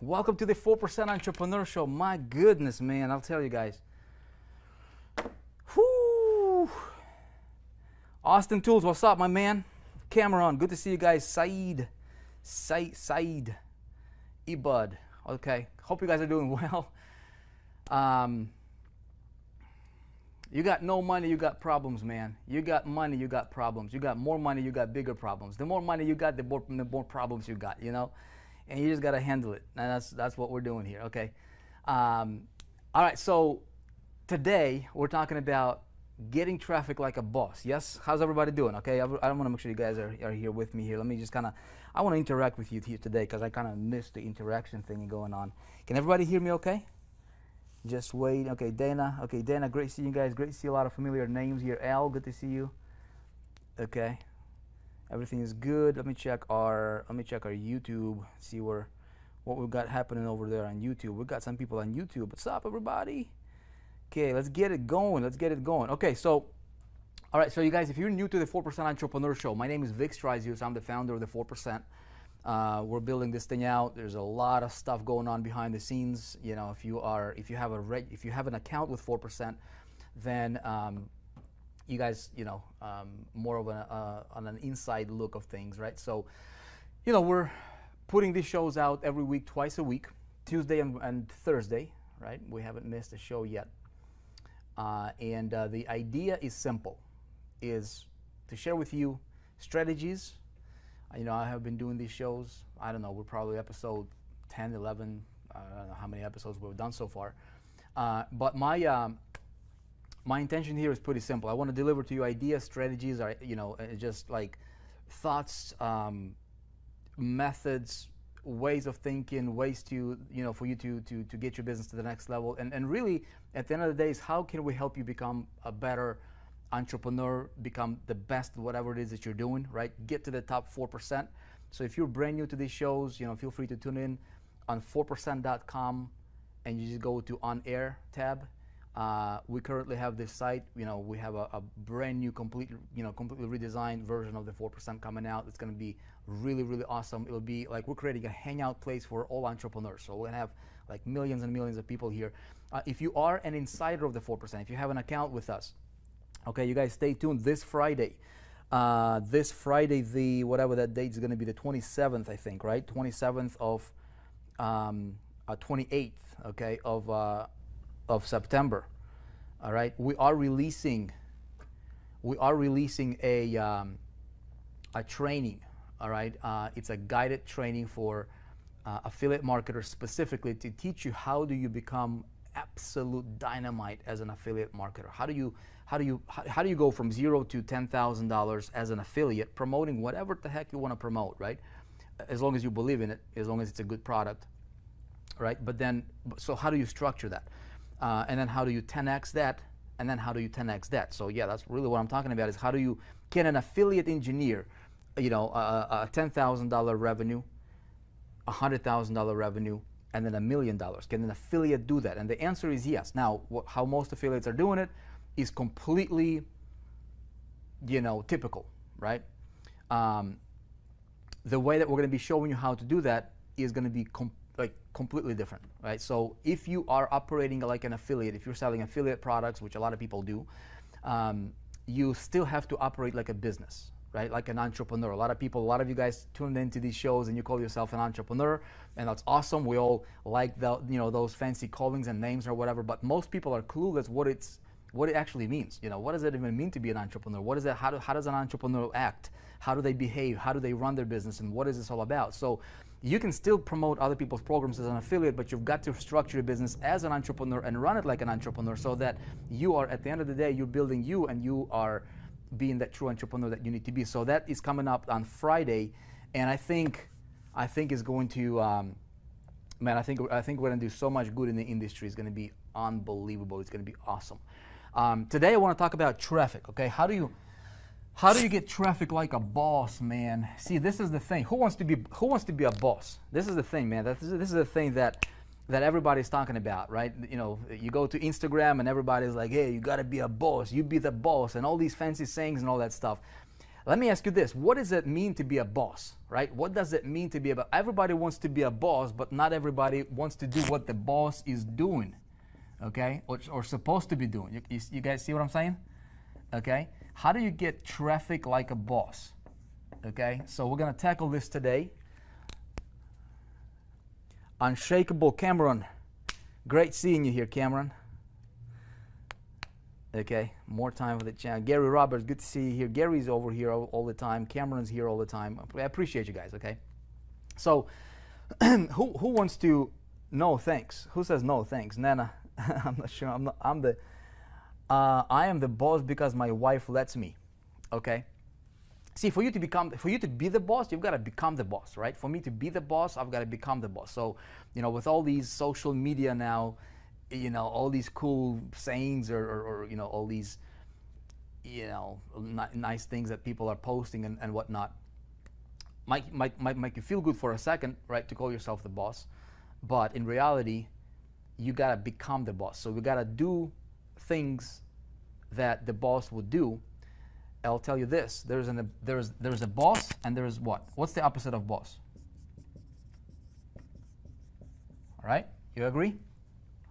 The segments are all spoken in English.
Welcome to the 4% Entrepreneur Show. My goodness, man, I'll tell you guys. Whoo! Austin Tools, what's up, my man? Cameron, good to see you guys. Saeed, Ebud. Okay, hope you guys are doing well. You got no money, you got problems, man. You got money, you got problems. You got more money, you got bigger problems. The more money you got, the more problems you got, you know? And you just got to handle it. And that's what we're doing here, okay? All right, so today we're talking about getting traffic like a boss. Yes? How's everybody doing, okay? I want to make sure you guys are here with me here. Let me just kind of, I want to interact with you here today because I kind of missed the interaction thing going on. Can everybody hear me okay? Just wait. Okay, Dana. Okay, Dana, great to see you guys. Great to see a lot of familiar names here. Al, good to see you. Okay. Everything is good. Let me check our YouTube, see what we've got happening over there on YouTube. We've got some people on YouTube. What's up, everybody? Okay, let's get it going. Let's get it going. Okay, so all right, so you guys, if you're new to the 4% Entrepreneur Show, my name is Vic Strizius. I'm the founder of the 4%. We're building this thing out. There's a lot of stuff going on behind the scenes. You know, if you have an account with 4%, then you guys, you know, more of on an inside look of things, right? So, you know, we're putting these shows out every week, twice a week, Tuesday and Thursday, right? We haven't missed a show yet. And the idea is simple, is to share with you strategies. You know, I have been doing these shows, I don't know, we're probably episode 10, 11, I don't know how many episodes we've done so far. But my intention here is pretty simple. I want to deliver to you ideas, strategies, or, you know, just like thoughts, methods, ways of thinking, ways to, you know, for you to get your business to the next level. And really, at the end of the day, is how can we help you become a better entrepreneur, become the best at whatever it is that you're doing, right? Get to the top 4%. So if you're brand new to these shows, you know, feel free to tune in on 4%.com and you just go to On Air tab. We currently have this site, you know, we have a brand new, completely redesigned version of the 4% coming out. It's going to be really, really awesome. It'll be like we're creating a hangout place for all entrepreneurs. So we're going to have like millions and millions of people here. If you are an insider of the 4%, if you have an account with us, okay, you guys stay tuned this Friday. This Friday, the whatever that date is going to be, the 27th, I think, right? 27th of 28th, okay, of September. All right, we are releasing a training. All right, it's a guided training for affiliate marketers, specifically to teach you how do you become absolute dynamite as an affiliate marketer. How do you go from $0 to $10,000 as an affiliate, promoting whatever the heck you want to promote, right? As long as you believe in it, as long as it's a good product, right? But then, so how do you structure that? And then how do you 10x that? And then how do you 10x that? So yeah, that's really what I'm talking about, is how can an affiliate engineer, you know, a $10,000 revenue, $100,000 revenue, and then $1 million? Can an affiliate do that? And the answer is yes. Now, how most affiliates are doing it is completely, you know, typical, right? The way that we're going to be showing you how to do that is going to be completely different, right? So if you are operating like an affiliate, if you're selling affiliate products, which a lot of people do, you still have to operate like a business, right? Like an entrepreneur. A lot of you guys tuned into these shows and you call yourself an entrepreneur, and that's awesome. We all like those fancy callings and names or whatever, but most people are clueless what it actually means. You know, what does it even mean to be an entrepreneur? What is that? How does an entrepreneur act? How do they behave? How do they run their business? And what is this all about? So you can still promote other people's programs as an affiliate, but you've got to structure your business as an entrepreneur and run it like an entrepreneur, so that you are, at the end of the day, you're building you and you are being that true entrepreneur that you need to be. So that is coming up on Friday, and I think it's going to, man, I think we're going to do so much good in the industry. It's going to be unbelievable. It's going to be awesome. Today I want to talk about traffic. Okay, how do you get traffic like a boss, man? See, this is the thing. Who wants to be a boss? This is the thing, man. This is the thing that everybody's talking about, right? You know, you go to Instagram and everybody's like, hey, you got to be a boss. You be the boss, and all these fancy sayings and all that stuff. Let me ask you this. What does it mean to be a boss, right? What does it mean to be a boss? Everybody wants to be a boss, but not everybody wants to do what the boss is doing, okay? Or supposed to be doing. You guys see what I'm saying? Okay? How do you get traffic like a boss? Okay? So we're going to tackle this today. Unshakable Cameron. Great seeing you here, Cameron. Okay, more time for the channel. Gary Roberts, good to see you here. Gary's over here all the time. Cameron's here all the time. I appreciate you guys, okay? So, who wants to no thanks? Who says no thanks? Nana, I'm not sure. I am the boss because my wife lets me, okay? See, for you to be the boss, you've got to become the boss, right? For me to be the boss, I've got to become the boss. So, you know, with all these social media now, you know, all these cool sayings or you know, all these, you know, nice things that people are posting and whatnot, might make you feel good for a second, right, to call yourself the boss. But in reality, you got to become the boss. So we got to do things that the boss would do. I'll tell you this, there's a boss and there's what? What's the opposite of boss? All right, you agree?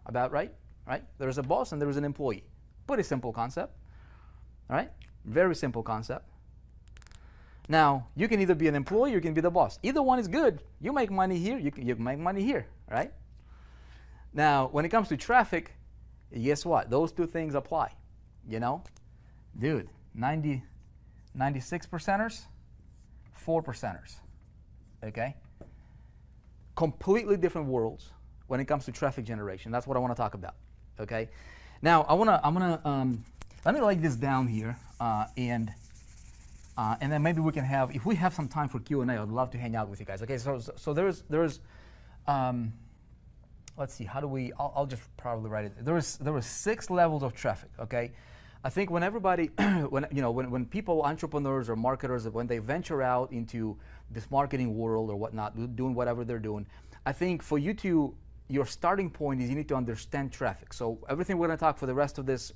About right? Right? There's a boss and there is an employee. Pretty simple concept. All right? Very simple concept. Now, you can either be an employee or you can be the boss. Either one is good. You make money here, you can make money here, right? Now, when it comes to traffic, guess what? Those two things apply. You know? Dude, 96%ers, 4%ers. Okay? Completely different worlds when it comes to traffic generation. That's what I want to talk about, okay? Now, let me lay this down here, and then maybe we can have, if we have some time for Q&A, I'd love to hang out with you guys, okay? So there's let's see, how do we, I'll just probably write it. There was 6 levels of traffic, okay? I think when everybody, when people, entrepreneurs or marketers, when they venture out into this marketing world or whatnot, doing whatever they're doing, I think for you to, your starting point is you need to understand traffic. So everything we're going to talk for the rest of this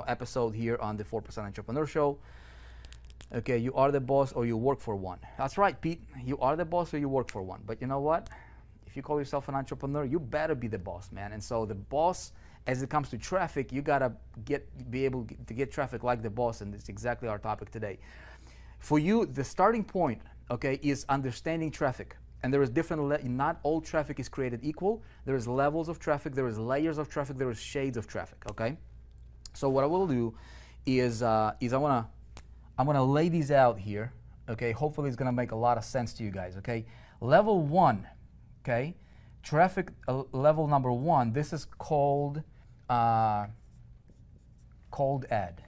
episode here on the 4% Entrepreneur Show. Okay, you are the boss or you work for one. That's right, Pete. You are the boss or you work for one. But you know what? If you call yourself an entrepreneur, you better be the boss, man. And so the boss, as it comes to traffic, you got to be able to get traffic like the boss, and it's exactly our topic today. For you, the starting point, okay, is understanding traffic. And there is different, not all traffic is created equal. There is levels of traffic, there is layers of traffic, there is shades of traffic, okay? So what I will do is I'm gonna lay these out here, okay? Hopefully it's gonna make a lot of sense to you guys, okay? Level 1, okay? Traffic level number 1, this is called cold ad,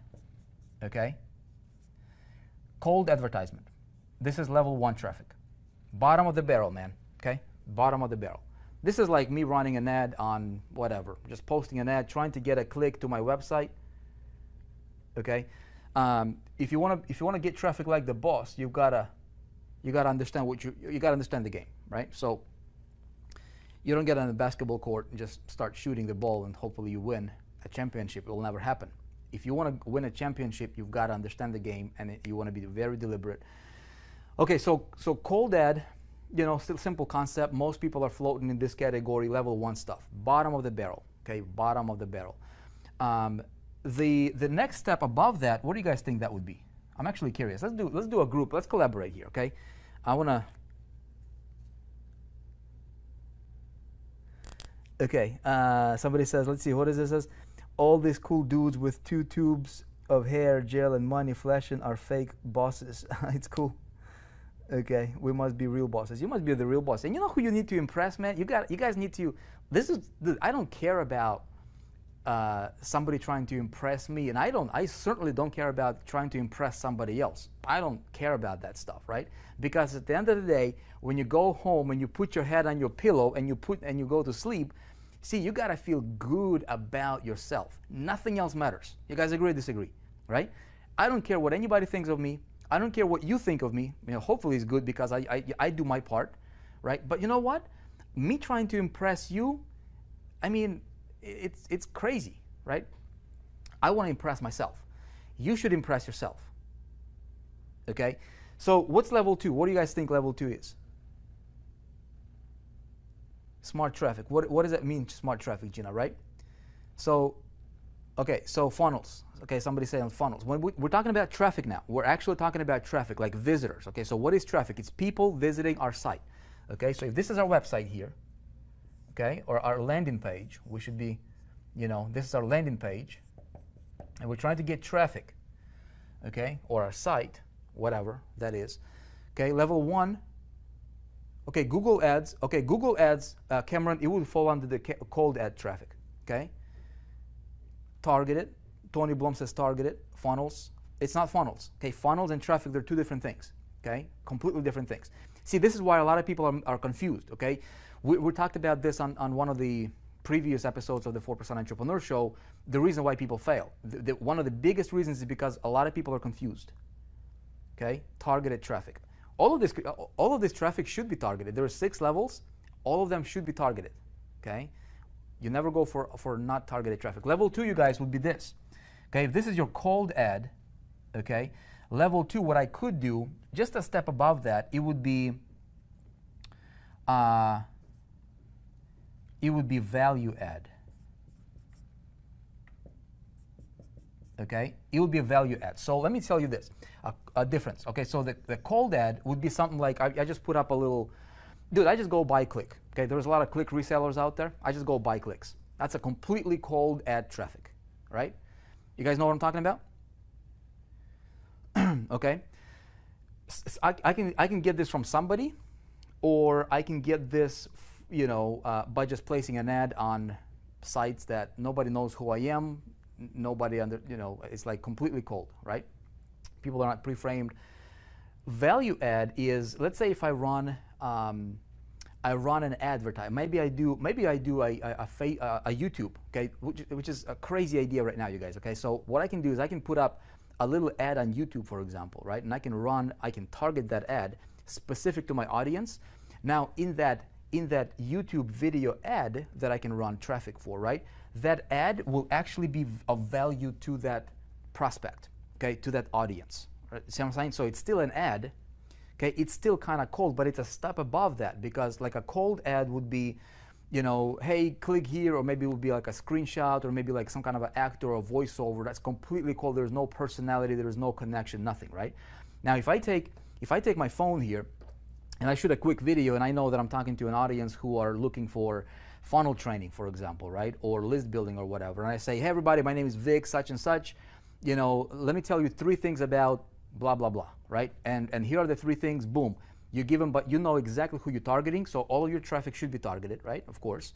okay? Cold advertisement. This is level 1 traffic. Bottom of the barrel, man, okay? Bottom of the barrel. This is like me running an ad on whatever, just posting an ad, trying to get a click to my website, okay? If you want to get traffic like the boss, you gotta understand what you gotta understand the game, right? So you don't get on the basketball court and just start shooting the ball and hopefully you win a championship. It will never happen. If you want to win a championship, you've got to understand the game and you want to be very deliberate. Okay, so cold ad, still simple concept. Most people are floating in this category, level 1 stuff. Bottom of the barrel, okay, bottom of the barrel. The next step above that, what do you guys think that would be? I'm actually curious. Let's do a group. Let's collaborate here, okay? I wanna. Okay, somebody says, let's see, what is this? Says, all these cool dudes with 2 tubes of hair, gel, and money flashing are fake bosses. It's cool. Okay, we must be real bosses. You must be the real boss. And you know who you need to impress, man? You guys need to. I don't care about somebody trying to impress me, and I certainly don't care about trying to impress somebody else. I don't care about that stuff, right? Because at the end of the day, when you go home and you put your head on your pillow and you go to sleep, see, you gotta feel good about yourself. Nothing else matters. You guys agree or disagree, right? I don't care what anybody thinks of me. I don't care what you think of me. Hopefully it's good because I do my part, right? But you know what? Me trying to impress you, I mean, it's crazy, right? I want to impress myself. You should impress yourself. Okay, so what's level 2? What do you guys think level 2 is? Smart traffic. What does that mean, smart traffic, Gina, right? So, okay, so funnels. Okay, somebody saying funnels. When we're talking about traffic now, we're actually talking about traffic, like visitors. Okay, so what is traffic? It's people visiting our site. Okay, so if this is our website here, okay, or our landing page, we should be, you know, this is our landing page, and we're trying to get traffic, okay, or our site, whatever that is. Okay, level 1. Okay, Google Ads. Okay, Google Ads, Cameron, it will fall under the cold ad traffic. Okay, targeted. Tony Blum says targeted. Funnels. It's not funnels. Okay, funnels and traffic, they're two different things. Okay, completely different things. See, this is why a lot of people are confused. Okay, we talked about this on one of the previous episodes of the 4% Entrepreneur Show. The reason why people fail. One of the biggest reasons is because a lot of people are confused. Okay, targeted traffic. All of this traffic should be targeted. There are 6 levels. All of them should be targeted. Okay, you never go for not targeted traffic. Level 2, you guys, would be this. Okay, if this is your cold ad, okay, level 2, what I could do, just a step above that, it would be value add. Okay, it would be a value add. So let me tell you this, a difference. Okay, so the cold ad would be something like, I just put up a little, dude, I just go buy click. Okay, there's a lot of click resellers out there. I just go buy clicks. That's a completely cold ad traffic, right? You guys know what I'm talking about? Okay, I can get this from somebody, or I can get this, you know, by just placing an ad on sites that nobody knows who I am. Nobody you know, it's like completely cold, right? People are not pre-framed. Value add is, let's say if I run an advertise. Maybe I do a YouTube, okay, which is a crazy idea right now, you guys. Okay, so what I can do is I can put up a little ad on YouTube, for example, right? And I can target that ad specific to my audience. Now, in that YouTube video ad that I can run traffic for, right? That ad will actually be of value to that prospect, okay, to that audience. Right? See what I'm saying? So it's still an ad, okay? It's still kind of cold, but it's a step above that, because like a cold ad would be, you know, hey, click here, or maybe it would be like a screenshot, or maybe like some kind of an actor or voiceover. That's completely cold. There's no personality. There is no connection. Nothing, right? Now, if I take my phone here, and I shoot a quick video, and I know that I'm talking to an audience who are looking for funnel training, for example, right? Or list building or whatever. And I say, hey, everybody, my name is Vic, such and such. You know, let me tell you 3 things about blah, blah, blah, right? And here are the 3 things, boom. You give them, but you know exactly who you're targeting, so all of your traffic should be targeted, right? Of course.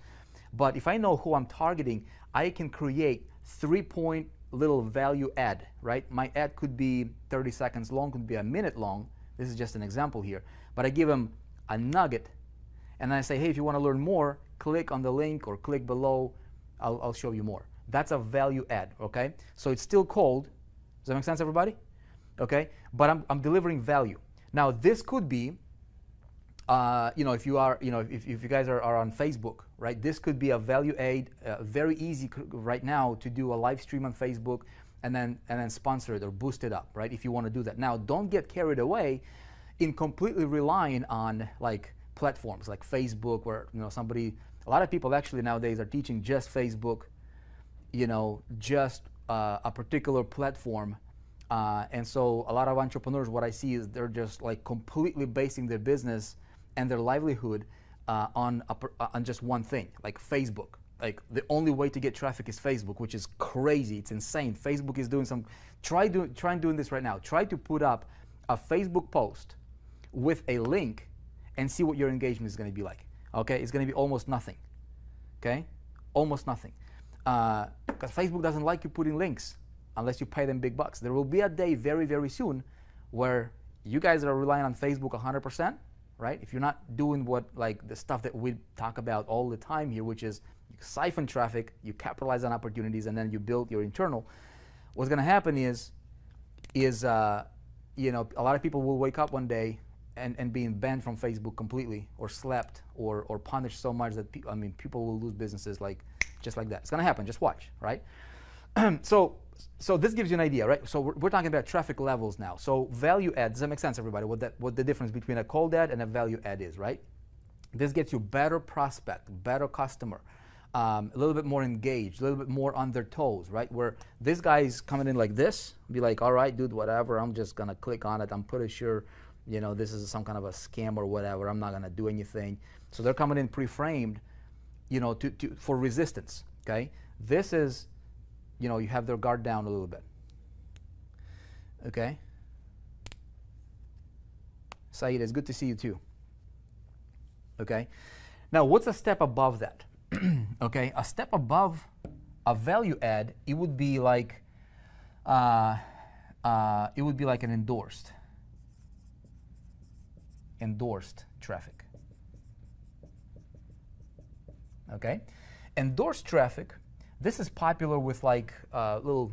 But if I know who I'm targeting, I can create 3-point little value ad, right? My ad could be 30 seconds long, could be a minute long. This is just an example here. But I give them a nugget, and I say, hey, if you want to learn more, click on the link or click below. I'll show you more. That's a value add, okay? So it's still cold. Does that make sense, everybody? Okay, but I'm delivering value. Now, this could be, you know, if you are, you know, if you guys are on Facebook, right? This could be a value add, very easy right now to do a live stream on Facebook and then sponsor it or boost it up, right? If you want to do that. Now, don't get carried away in completely relying on like platforms like Facebook, where, you know, a lot of people actually nowadays are teaching just Facebook, you know, just a particular platform. And so a lot of entrepreneurs, what I see is they're just like completely basing their business and their livelihood on just one thing, like Facebook. Like the only way to get traffic is Facebook, which is crazy. It's insane. Facebook is doing some, try doing this right now. Try to put up a Facebook post with a link and see what your engagement is going to be like. Okay, it's going to be almost nothing. Okay, almost nothing. Because Facebook doesn't like you putting links unless you pay them big bucks. There will be a day very, very soon where you guys are relying on Facebook 100%, right? If you're not doing what, like the stuff that we talk about all the time here, which is you siphon traffic, you capitalize on opportunities, and then you build your internal. What's going to happen is you know, a lot of people will wake up one day and being banned from Facebook completely, or slapped, or punished so much that people will lose businesses like just like that. It's going to happen. Just watch, right? So this gives you an idea, right? So we're talking about traffic levels now. So value add, does that make sense, everybody? What the difference between a cold ad and a value add is, right? This gets you better prospect, better customer, a little bit more engaged, a little bit more on their toes, right? Where this guy's coming in like this, be like, all right, dude, whatever, I'm just gonna click on it. I'm pretty sure, you know, this is some kind of a scam or whatever. I'm not gonna do anything. So they're coming in pre-framed, you know, for resistance, okay? This is, you know, you have their guard down a little bit, okay? Saeed, it's good to see you too. Okay, now what's a step above that? Okay, a step above a value add, it would be like an endorsed traffic. Okay, endorsed traffic. This is popular with like little,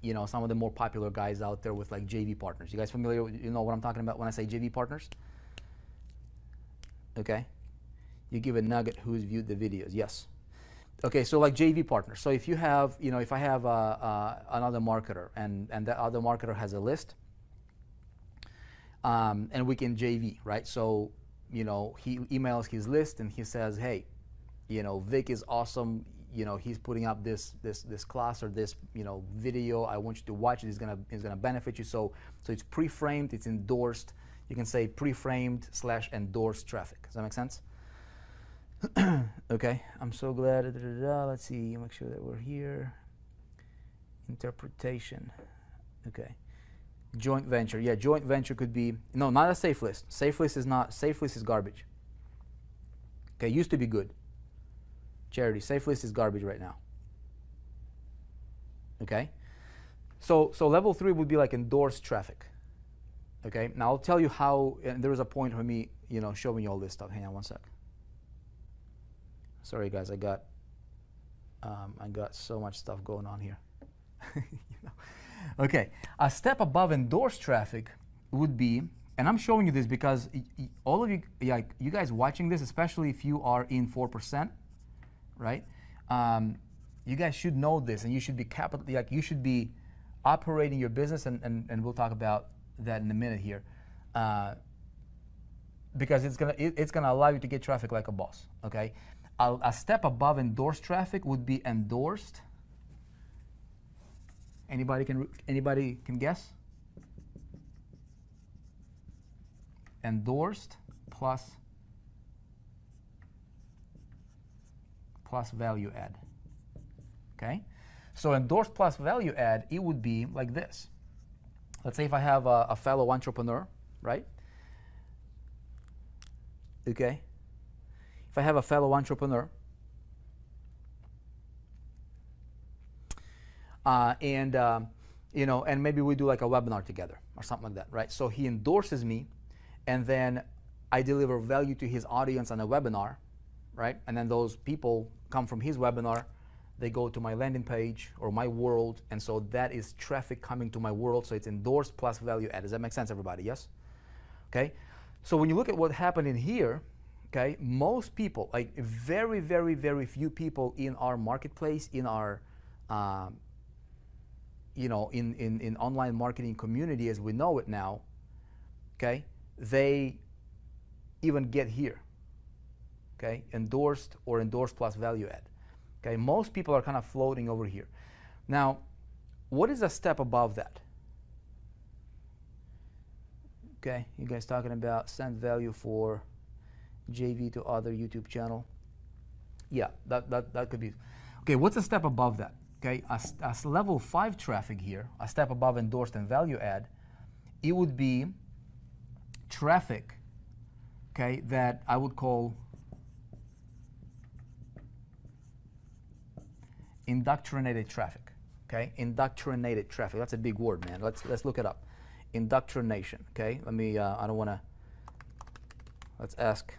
you know, some of the more popular guys out there with like JV partners. You guys familiar? You know what I'm talking about when I say JV partners? Okay, you give a nugget who's viewed the videos. Yes. Okay, so like JV partners. So if you have, you know, if I have another marketer and that other marketer has a list, and we can JV, right? So, you know, he emails his list and he says, hey, you know, Vic is awesome. You know, he's putting up this class or this, you know, video. I want you to watch it. It's gonna benefit you. So it's pre-framed. It's endorsed. You can say pre-framed / endorsed traffic. Does that make sense? Okay, I'm so glad. Let's see, make sure that we're here. Interpretation. Okay. Joint venture. Yeah, joint venture could be, no, not a safe list. Safe list is not, safe list is garbage. Okay, used to be good. Charity, safe list is garbage right now. Okay? So level 3 would be like endorsed traffic. Okay, now I'll tell you how, and there was a point for me, you know, showing you all this stuff. Hang on one sec. Sorry guys, I got so much stuff going on here. You know. Okay, a step above endorsed traffic would be, and I'm showing you this because all of you, yeah, you guys watching this, especially if you are in 4%, right? You guys should know this, and you should be you should be operating your business, and we'll talk about that in a minute here, because it's gonna allow you to get traffic like a boss. Okay, a step above endorsed traffic would be endorsed. Anybody can guess? Endorsed plus value add. Okay, so endorsed plus value add, it would be like this. Let's say if I have a fellow entrepreneur, right? Okay. If I have a fellow entrepreneur, you know, and maybe we do like a webinar together or something like that, right? So he endorses me, and then I deliver value to his audience on a webinar, right? And then those people come from his webinar, they go to my landing page or my world, and so that is traffic coming to my world. So it's endorsed plus value add. Does that make sense, everybody? Yes? Okay. So when you look at what happened in here, okay, most people, like very, very, very few people in our marketplace, in our, you know, in online marketing community as we know it now, okay, they even get here, okay, endorsed or endorsed plus value add. Okay, most people are kind of floating over here. Now, what is a step above that? Okay, you guys talking about send value for JV to other YouTube channel? Yeah, that could be. Okay, what's a step above that? Okay, a level 5 traffic here, a step above endorsed and value add, it would be traffic, okay, that I would call indoctrinated traffic. Okay, indoctrinated traffic. That's a big word, man. Let's look it up. Indoctrination. Okay, let me. I don't want to. Let's ask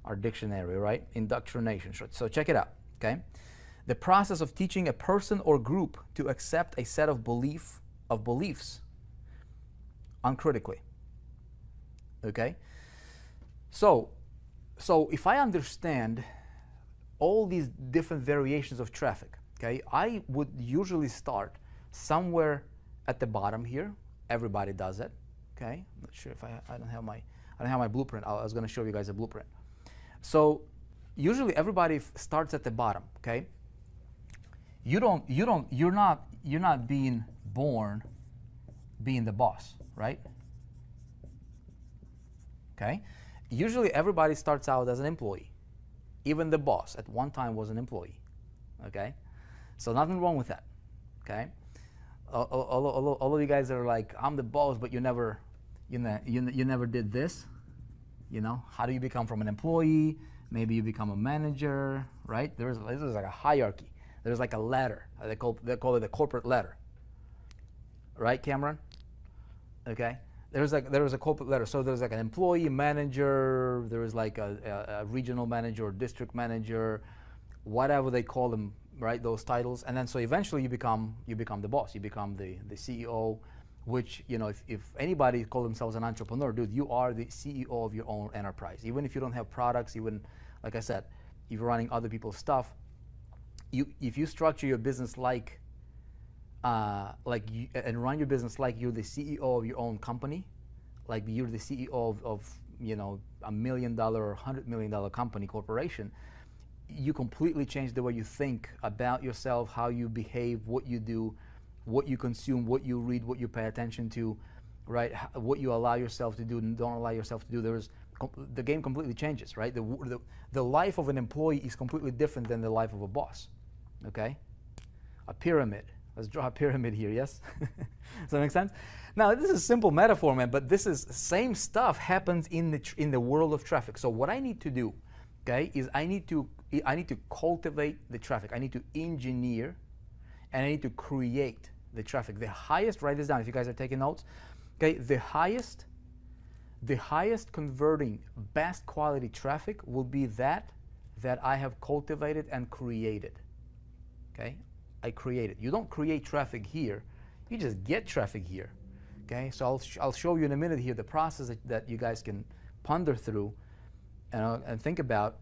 our dictionary, right? Indoctrination. So check it out. Okay, the process of teaching a person or group to accept a set of beliefs uncritically. Okay, so if I understand all these different variations of traffic, okay, I would usually start somewhere at the bottom here. Everybody does it, okay? I'm not sure if I don't have my blueprint. I was going to show you guys a blueprint. So usually everybody starts at the bottom, okay? You're not being born being the boss, right? Okay? Usually everybody starts out as an employee. Even the boss at one time was an employee, okay? So nothing wrong with that, okay? All of you guys are like, I'm the boss, but you never did this, you know? How do you become from an employee? Maybe you become a manager, right? This is like a hierarchy. There's like a ladder. They call it the corporate ladder, right, Cameron? Okay. There's a corporate ladder. So there's like an employee, manager. There is like a regional manager or district manager, whatever they call them, right? Those titles. And then so eventually you become the boss. You become the CEO, which, you know, if anybody call themselves an entrepreneur, dude, you are the CEO of your own enterprise. Even if you don't have products, even like I said, if you're running other people's stuff, if you structure your business and run your business like you're the CEO of your own company, like you're the CEO of you know, $1 million or $100 million company, corporation, you completely change the way you think about yourself, how you behave, what you do, what you consume, what you read, what you pay attention to, right? What you allow yourself to do and don't allow yourself to do. The game completely changes, right? The life of an employee is completely different than the life of a boss, okay? A pyramid. Let's draw a pyramid here, yes? Does that make sense? Now, this is a simple metaphor, man, but this is same stuff happens in the world of traffic. So what I need to do, okay, is I need to cultivate the traffic. I need to engineer, and I need to create the traffic. The highest, write this down if you guys are taking notes, okay, the highest converting, best quality traffic will be that I have cultivated and created, okay? I create it. You don't create traffic here, you just get traffic here, okay? So I'll show you in a minute here the process that you guys can ponder through and think about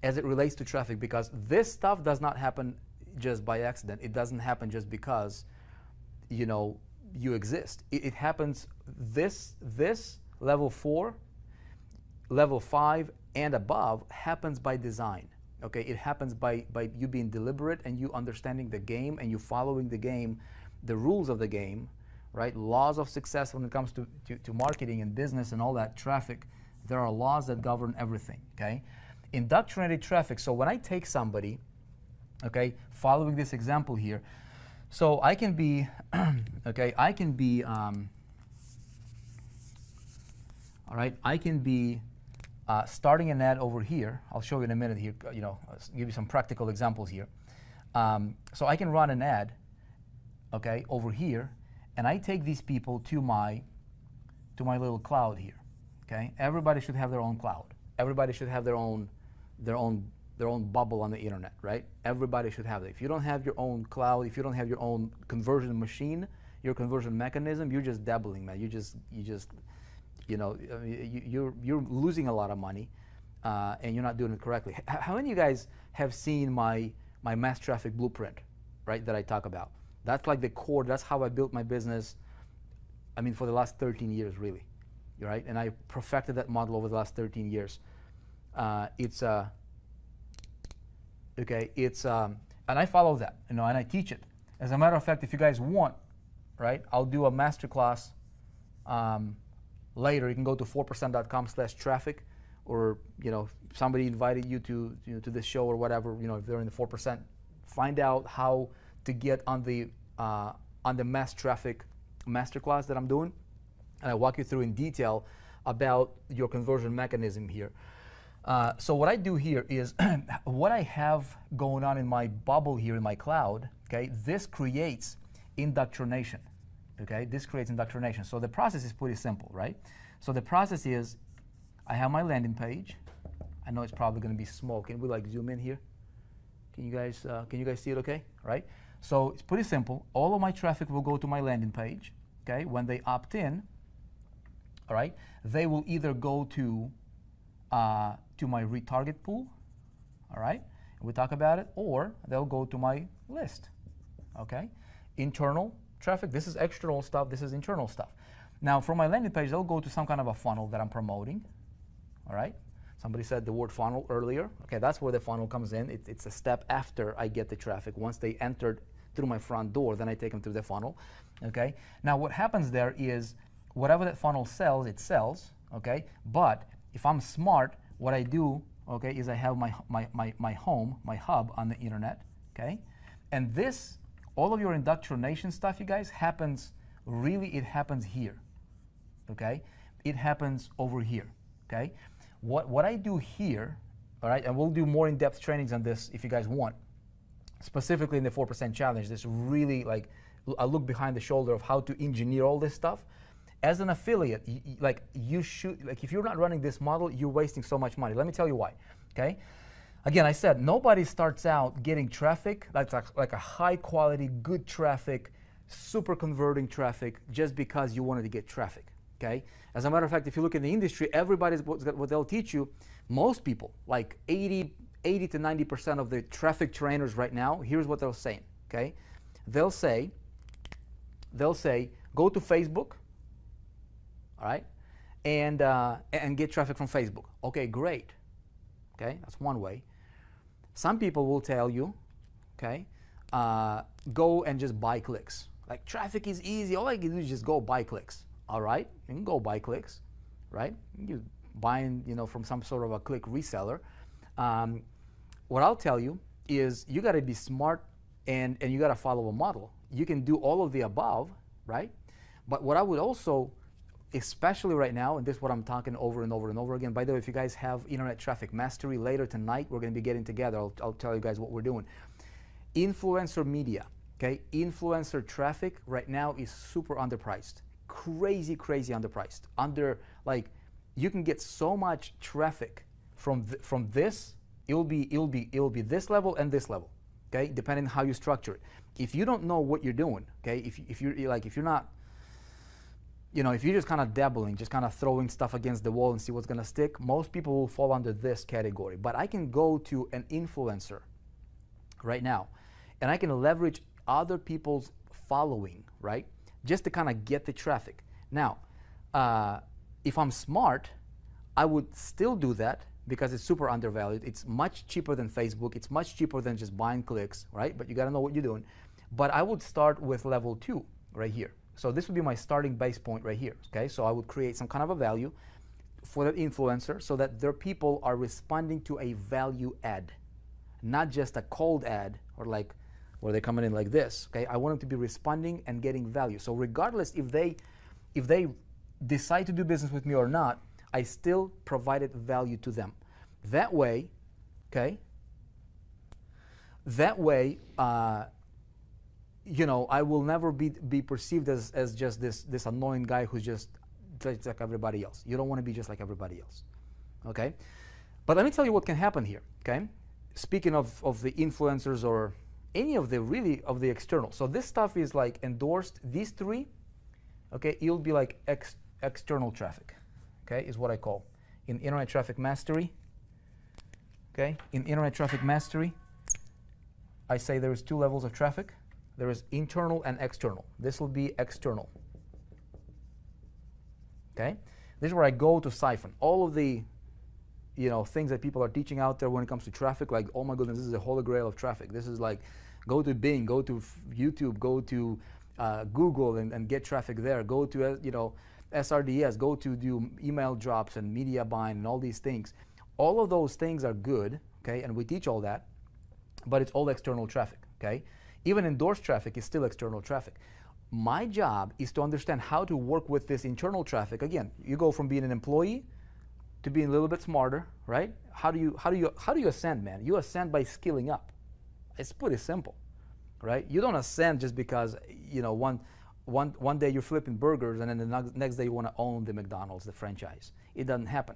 as it relates to traffic, because this stuff does not happen just by accident. It doesn't happen just because, you know, you exist. It happens, this level 4, level 5 and above happens by design. Okay, it happens by you being deliberate and you understanding the game and you following the game, the rules of the game, right? Laws of success when it comes to marketing and business and all that traffic. There are laws that govern everything, okay? Indoctrinated traffic. So when I take somebody, okay, following this example here, so I can be, okay, I can be, all right, I can be starting an ad over here. I'll show you in a minute here, you know, I'll give you some practical examples here. So I can run an ad, okay, over here, and I take these people to my little cloud here, okay? Everybody should have their own cloud. Everybody should have their own bubble on the internet, right? Everybody should have it. If you don't have your own cloud, if you don't have your own conversion machine, your conversion mechanism, you're just dabbling, man. You just you know, you're losing a lot of money, and you're not doing it correctly. How many of you guys have seen my mass traffic blueprint, right, that I talk about? That's like the core. That's how I built my business, I mean, for the last 13 years, really, right? And I perfected that model over the last 13 years. Okay, and I follow that, you know, and I teach it. As a matter of fact, if you guys want, right, I'll do a masterclass later. You can go to 4%.com/traffic, or, you know, somebody invited you to this show or whatever, you know, if they're in the 4%, find out how to get on the mass traffic masterclass that I'm doing, and I walk you through in detail about your conversion mechanism here. So what I do here is what I have going on in my bubble here in my cloud, okay, this creates indoctrination. Okay, this creates indoctrination. So the process is pretty simple, right? So the process is, I have my landing page. I know it's probably going to be small. Can we like zoom in here? Can you guys see it? Okay, right? So it's pretty simple. All of my traffic will go to my landing page. Okay, when they opt in, all right, they will either go to my retarget pool, all right, We talk about it, or they'll go to my list. Okay, internal traffic. This is external stuff. This is internal stuff. Now, from my landing page, they'll go to some kind of a funnel that I'm promoting. All right. Somebody said the word funnel earlier. Okay, that's where the funnel comes in. It's a step after I get the traffic. Once they entered through my front door, then I take them through the funnel. Okay. Now, what happens there is whatever that funnel sells, it sells. Okay. But if I'm smart, what I do, okay, is I have my home, my hub on the internet. Okay. And this, all of your indoctrination stuff, you guys, happens, really, it happens here. Okay. It happens over here. Okay. What I do here, all right, and we'll do more in-depth trainings on this if you guys want, specifically in the 4% challenge. This really, like, a look behind the shoulder of how to engineer all this stuff. As an affiliate, you should, like, if you're not running this model, you're wasting so much money. Let me tell you why. Okay. Again, I said nobody starts out getting traffic like a high-quality, good traffic, super converting traffic just because you wanted to get traffic. Okay. As a matter of fact, if you look in the industry, everybody's what they'll teach you. Most people, like 80 to 90% of the traffic trainers right now, here's what they're saying. Okay, they'll say, go to Facebook, all right, and get traffic from Facebook. Okay, great. Okay, that's one way. Some people will tell you, okay, go and just buy clicks. Like, traffic is easy. All I can do is just go buy clicks. All right, you can go buy clicks, right? You buying, from some sort of a click reseller. What I'll tell you is you got to be smart and you got to follow a model. You can do all of the above, right? But what I would also, especially right now, and this is what I'm talking over and over and over again. By the way, if you guys have Internet Traffic Mastery later tonight, we're going to be getting together. I'll tell you guys what we're doing. Influencer media, okay? Influencer traffic right now is super underpriced. Crazy underpriced. You can get so much traffic from this. It'll be this level and this level, okay? Depending on how you structure it. If you don't know what you're doing, okay? If you're not, if you're just kind of dabbling, just kind of throwing stuff against the wall and see what's gonna stick, most people will fall under this category. But I can go to an influencer right now, and I can leverage other people's following, right? Just to kind of get the traffic. Now, if I'm smart, I would still do that because it's super undervalued. It's much cheaper than Facebook. It's much cheaper than just buying clicks, right? But you got to know what you're doing. But I would start with level 2 right here. So this would be my starting base point right here, okay? So I would create some kind of a value for that influencer so that their people are responding to a value add, not just a cold ad or like where they're coming in like this, okay? I want them to be responding and getting value. So regardless if they decide to do business with me or not, I still provided value to them. That way, okay? That way, I will never be perceived as just this annoying guy who's just like everybody else. You don't want to be just like everybody else, okay? But let me tell you what can happen here, okay? Speaking of the influencers or any of the external. So this stuff is like endorsed. These 3, okay, it'll be like external traffic, okay, is what I call in Internet Traffic Mastery. Okay, in Internet Traffic Mastery, I say there is 2 levels of traffic. There is internal and external. This will be external. Okay, this is where I go to siphon all of the things that people are teaching out there when it comes to traffic. Like, oh my goodness, this is the holy grail of traffic. This is like, go to Bing, go to YouTube, go to Google and get traffic there. Go to SRDS, go to do email drops and media buying and all these things. All of those things are good, okay, and we teach all that, but it's all external traffic, okay? Even endorsed traffic is still external traffic. My job is to understand how to work with this internal traffic. Again, you go from being an employee to being a little bit smarter, right? How do you ascend, man? You ascend by skilling up. It's pretty simple, right? You don't ascend just because one day you're flipping burgers and then the next day you want to own the McDonald's, the franchise. It doesn't happen.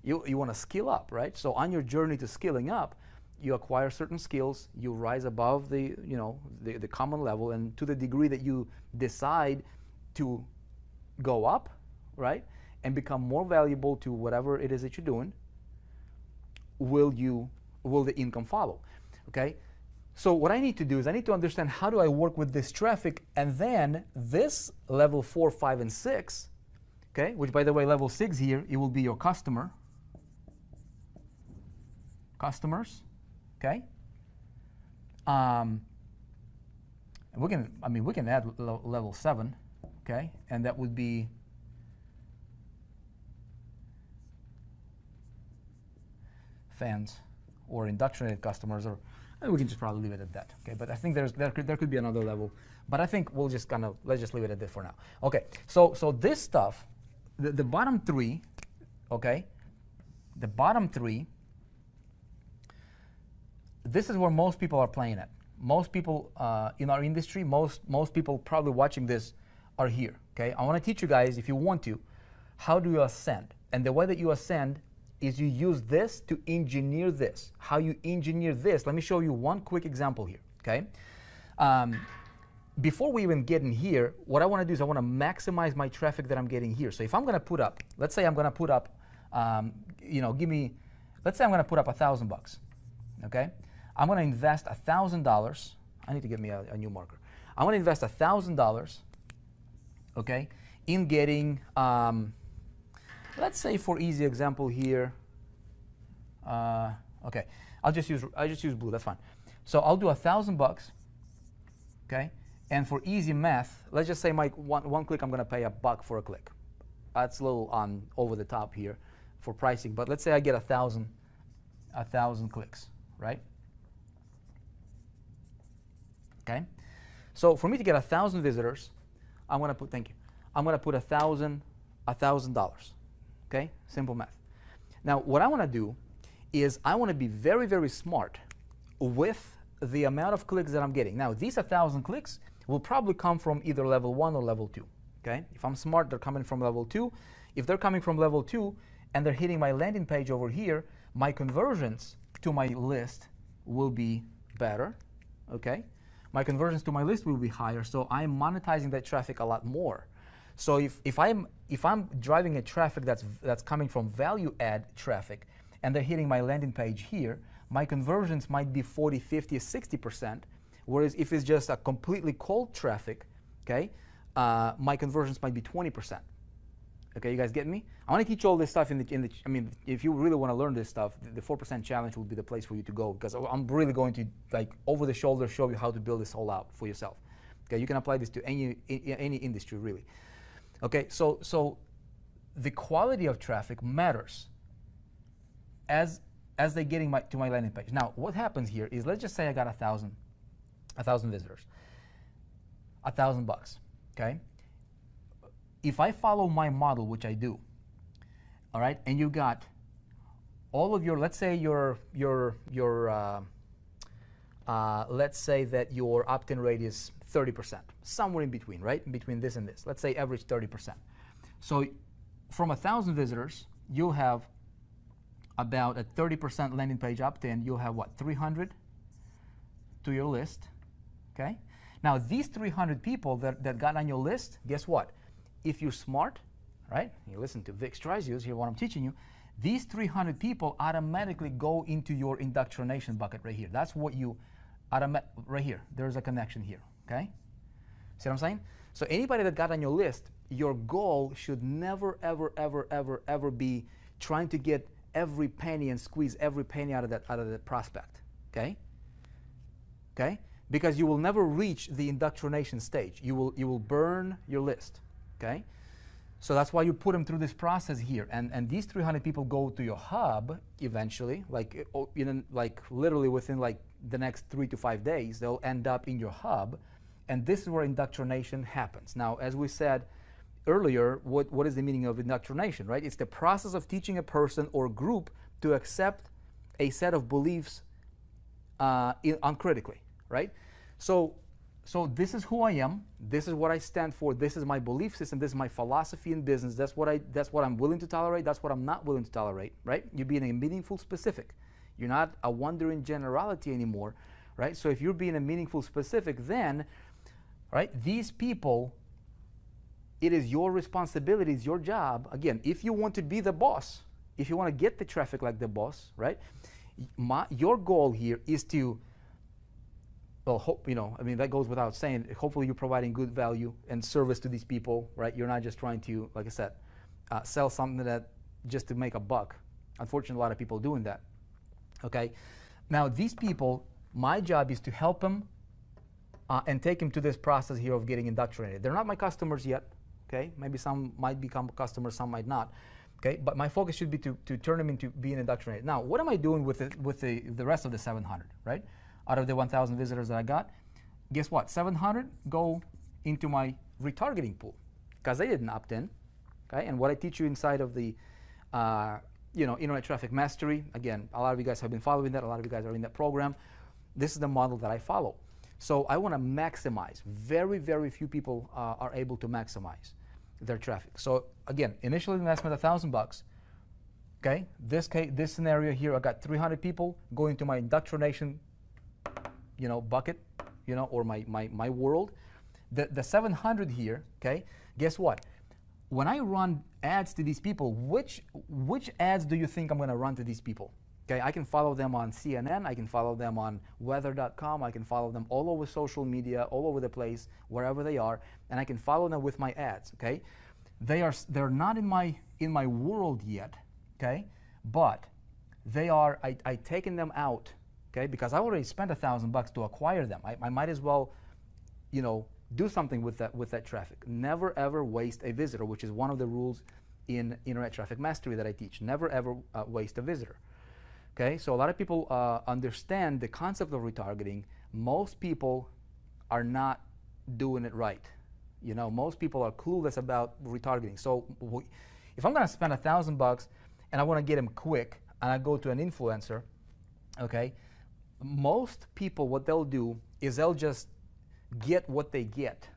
You want to skill up, right? So on your journey to skilling up, you acquire certain skills, you rise above the common level, and to the degree that you decide to go up, right, and become more valuable to whatever it is that you're doing, will the income follow? okay? So what I need to do is I need to understand how do I work with this traffic, and then this level 4, 5, and 6, okay, which by the way, level 6 here, it will be your customers, okay? And we can add level 7, okay, and that would be fans or indoctrinated customers, or we can just probably leave it at that, okay? But I think there could be another level, but I think we'll just let's just leave it at that for now. Okay, so this stuff, the bottom 3, okay, the bottom 3, this is where most people are playing at. Most people in our industry, most people probably watching this are here, okay? I want to teach you guys, if you want to, how do you ascend? And the way that you ascend is you use this to engineer this. How you engineer this, let me show you one quick example here, okay? Before we even get in here, what I want to do is I want to maximize my traffic that I'm getting here. So if I'm going to put up, let's say I'm going to put up, let's say I'm going to put up $1,000, okay? I'm going to invest $1,000. I need to get me a new marker. I'm going to invest $1,000, okay, in getting, let's say for easy example here, okay, I'll just use blue. That's fine. So I'll do $1,000, okay, and for easy math, let's just say my one click, I'm going to pay $1 for a click. That's a little over the top here for pricing, but let's say I get 1,000 clicks, right? Okay, so for me to get 1,000 visitors, I'm going to put, thank you, I'm going to put $1,000. Okay, simple math. Now, what I want to do is I want to be very, very smart with the amount of clicks that I'm getting. Now, these 1,000 clicks will probably come from either level 1 or level 2. Okay, if I'm smart, they're coming from level 2. If they're coming from level 2 and they're hitting my landing page over here, my conversions to my list will be better. Okay, my conversions to my list will be higher, so I'm monetizing that traffic a lot more. So if I'm driving a traffic that's coming from value add traffic, and they're hitting my landing page here, my conversions might be 40, 50, 60%. Whereas if it's just a completely cold traffic, okay, my conversions might be 20%. Okay, you guys get me? I want to teach all this stuff I mean, if you really want to learn this stuff, the 4% challenge will be the place for you to go, because I'm really going to, like, over the shoulder show you how to build this all out for yourself. Okay, you can apply this to any industry, really. Okay, so the quality of traffic matters as they're getting to my landing page. Now, what happens here is, let's just say I got 1,000 visitors, $1,000. Okay. If I follow my model, which I do, all right, and you got all of your, let's say let's say that your opt-in rate is 30%, somewhere in between, right? In between this and this. Let's say average 30%. So from 1,000 visitors, you'll have about a 30% landing page opt-in. You'll have what, 300 to your list, okay? Now these 300 people that got on your list, guess what? If you're smart, right? You listen to Vic Strizius, hear what I'm teaching you. These 300 people automatically go into your indoctrination bucket right here. That's what you right here. There's a connection here, okay? See what I'm saying? So anybody that got on your list, your goal should never, ever, ever, ever, ever be trying to get every penny and squeeze every penny out of that prospect, okay? Okay? Because you will never reach the indoctrination stage. You will burn your list, okay? So that's why you put them through this process here. And these 300 people go to your hub eventually, like literally within like the next 3 to 5 days, they'll end up in your hub. And this is where indoctrination happens. Now, as we said earlier, what is the meaning of indoctrination, right? It's the process of teaching a person or group to accept a set of beliefs uncritically, right? So this is who I am. This is what I stand for. This is my belief system. This is my philosophy in business. That's what I'm willing to tolerate. That's what I'm not willing to tolerate, right? You're being a meaningful specific. You're not a wandering generality anymore, right? So if you're being a meaningful specific, then, right, these people, it is your responsibility, it's your job. Again, if you want to be the boss, if you want to get the traffic like the boss, right? Your goal here is to well, you know, I mean, that goes without saying. Hopefully you're providing good value and service to these people, right? You're not just trying to, like I said, sell something that just to make a buck. Unfortunately, a lot of people are doing that, okay? Now, these people, my job is to help them and take them to this process here of getting indoctrinated. They're not my customers yet, okay? Maybe some might become customers, some might not, okay? But my focus should be to turn them into being indoctrinated. Now, what am I doing with the rest of the 700, right? Out of the 1,000 visitors that I got, guess what? 700 go into my retargeting pool because they didn't opt in, okay? And what I teach you inside of the, you know, Internet Traffic Mastery, again, a lot of you guys have been following that. A lot of you guys are in that program. This is the model that I follow. So I want to maximize. Very, very few people are able to maximize their traffic. So again, initial investment $1,000. Okay, this scenario here, I got 300 people going to my indoctrination, you know, bucket, you know, or my world. The 700 here, okay, guess what? When I run ads to these people, which ads do you think I'm going to run to these people? Okay, I can follow them on CNN, I can follow them on weather.com, I can follow them all over social media, all over the place, wherever they are, and I can follow them with my ads, okay? They're not in my world yet, okay? But they are, I taken them out, okay? Because I already spent $1,000 to acquire them. I might as well, you know, do something with that traffic. Never ever waste a visitor, which is one of the rules in Internet Traffic Mastery that I teach. Never ever waste a visitor. Okay, so a lot of people understand the concept of retargeting. Most people are not doing it right. You know, most people are clueless about retargeting. So if I'm going to spend $1,000 and I want to get them quick, and I go to an influencer, okay, most people, what they'll do is they'll just get what they get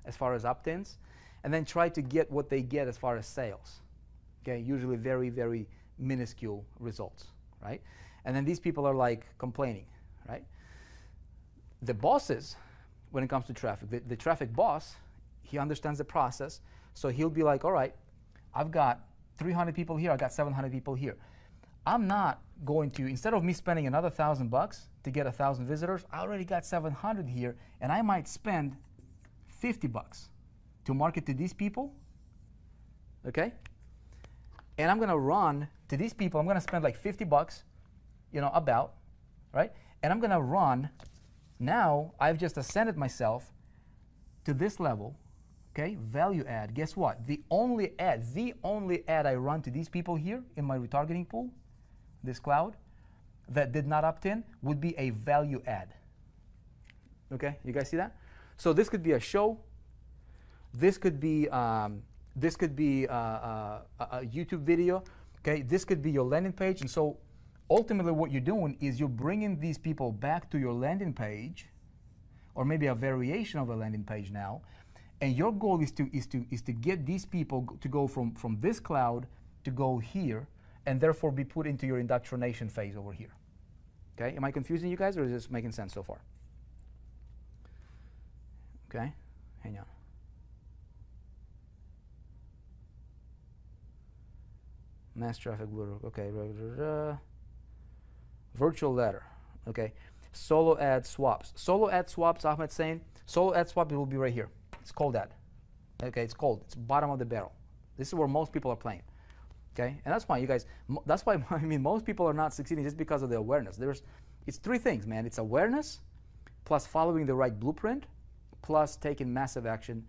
as far as opt-ins, and then try to get what they get as far as sales. Okay, usually very, very minuscule results. Right? And then these people are like complaining, right? The bosses, when it comes to traffic, the traffic boss, he understands the process, so he'll be like, all right, I've got 300 people here, I got 700 people here. I'm not going to, instead of me spending another $1,000 to get 1,000 visitors, I already got 700 here, and I might spend $50 to market to these people, okay? And I'm going to run to these people, I'm going to spend like $50, you know, about, right? And I'm going to run, now I've just ascended myself to this level, okay? Value add. Guess what? The only ad I run to these people here in my retargeting pool, this cloud, that did not opt in, would be a value add. Okay, you guys see that? So this could be a show. This could be a YouTube video. Okay, this could be your landing page. And so ultimately what you're doing is you're bringing these people back to your landing page, or maybe a variation of a landing page now. And your goal is to get these people to go from this cloud to go here, and therefore be put into your indoctrination phase over here. Okay, am I confusing you guys, or is this making sense so far? Okay, hang on. Mass traffic, okay. Virtual ladder, okay. Solo ad swaps. Solo ad swaps, Ahmed's saying, solo ad swap, it will be right here. It's cold ad. Okay, it's cold. It's bottom of the barrel. This is where most people are playing. Okay, and that's why you guys, that's why, I mean, most people are not succeeding just because of the awareness. It's three things, man. It's awareness, plus following the right blueprint, plus taking massive action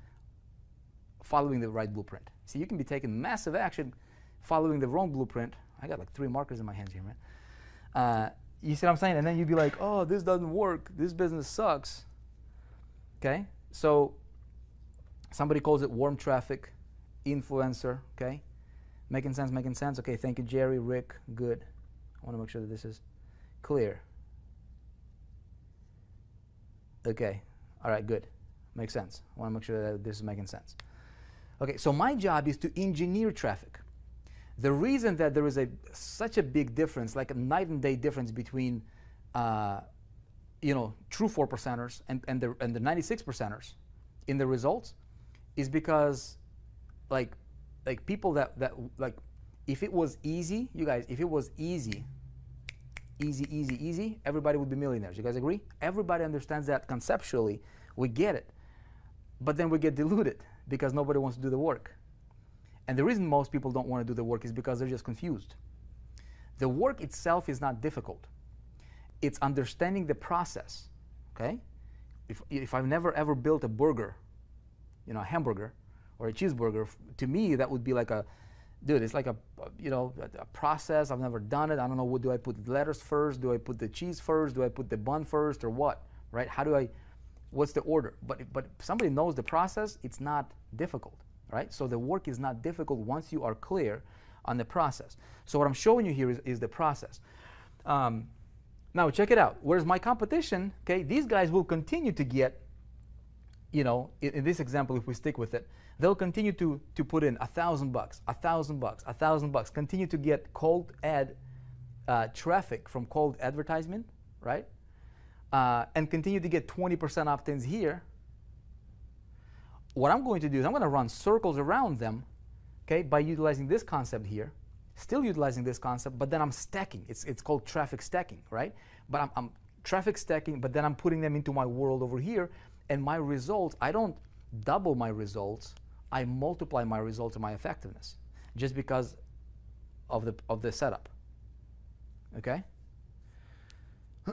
following the right blueprint. See, you can be taking massive action following the wrong blueprint. I got like 3 markers in my hands here, man. You see what I'm saying? And then you'd be like, oh, this doesn't work. This business sucks. Okay? So somebody calls it warm traffic, influencer, okay? Making sense, making sense. Okay, thank you, Jerry, Rick, good. I want to make sure that this is clear. Okay, all right, good. Makes sense. I want to make sure that this is making sense. Okay, so my job is to engineer traffic. The reason that there is such a big difference, like a night and day difference between, you know, true 4%ers and the 96%ers in the results, is because, like people that like, if it was easy, you guys, if it was easy easy, easy, easy, everybody would be millionaires. You guys agree? Everybody understands that conceptually. We get it. But then we get deluded because nobody wants to do the work. And the reason most people don't want to do the work is because they're just confused. The work itself is not difficult. It's understanding the process, okay? If I've never ever built a burger, you know, a hamburger or a cheeseburger, to me that would be like a, dude, it's like a process. I've never done it. I don't know, what do I put the lettuce first? Do I put the cheese first? Do I put the bun first or what, right? What's the order? But if somebody knows the process, it's not difficult, right? So the work is not difficult once you are clear on the process. So what I'm showing you here is the process. Now check it out. Whereas my competition, okay, these guys will continue to get, you know, in this example, if we stick with it, they'll continue to put in $1,000, $1,000, $1,000, continue to get cold ad traffic from cold advertisement, right? And continue to get 20% opt-ins here. What I'm going to do is I'm going to run circles around them, okay, by utilizing this concept here, still utilizing this concept, but then I'm stacking. It's called traffic stacking, right? But I'm traffic stacking, but then I'm putting them into my world over here, and my results, I don't double my results, I multiply my results and my effectiveness, just because of the setup, okay?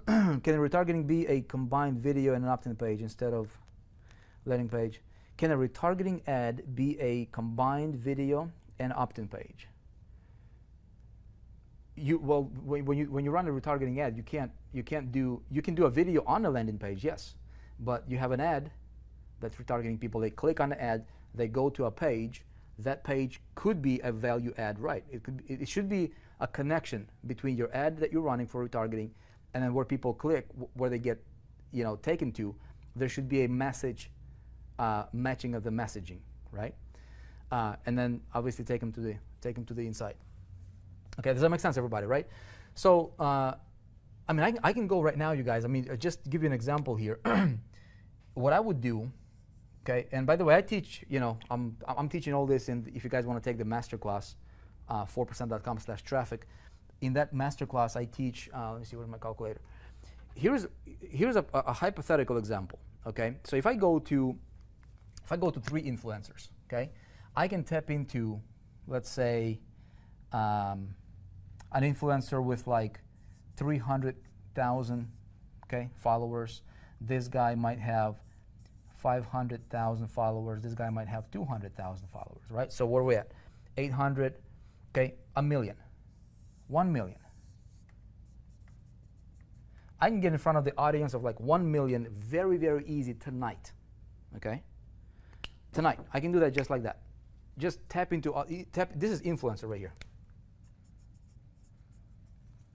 Can retargeting be a combined video and an opt-in page instead of landing page? Can a retargeting ad be a combined video and opt-in page? Well, when you run a retargeting ad, you can do a video on a landing page, yes, but you have an ad that's retargeting people. They click on the ad, they go to a page. That page could be a value ad, right? It should be a connection between your ad that you're running for retargeting and then where people click, where they get, you know, taken to. There should be a message matching of the messaging, right? And then obviously take them to the inside. Okay, does that make sense, everybody, right? So, I mean, I can go right now, you guys. I mean, just to give you an example here. What I would do, okay, and by the way, I teach, you know, I'm teaching all this, and if you guys want to take the masterclass, 4percent.com/traffic, in that masterclass I teach, let me see, where's my calculator? Here's a hypothetical example, okay? So if I go to 3 influencers, okay, I can tap into, let's say, an influencer with like 300,000, okay, followers. This guy might have 500,000 followers. This guy might have 200,000 followers, right? So where are we at? 800, okay, 1 million, 1 million. I can get in front of the audience of like 1 million very, very easy tonight, okay? Tonight, I can do that just like that. Just tap into, this is influencer right here.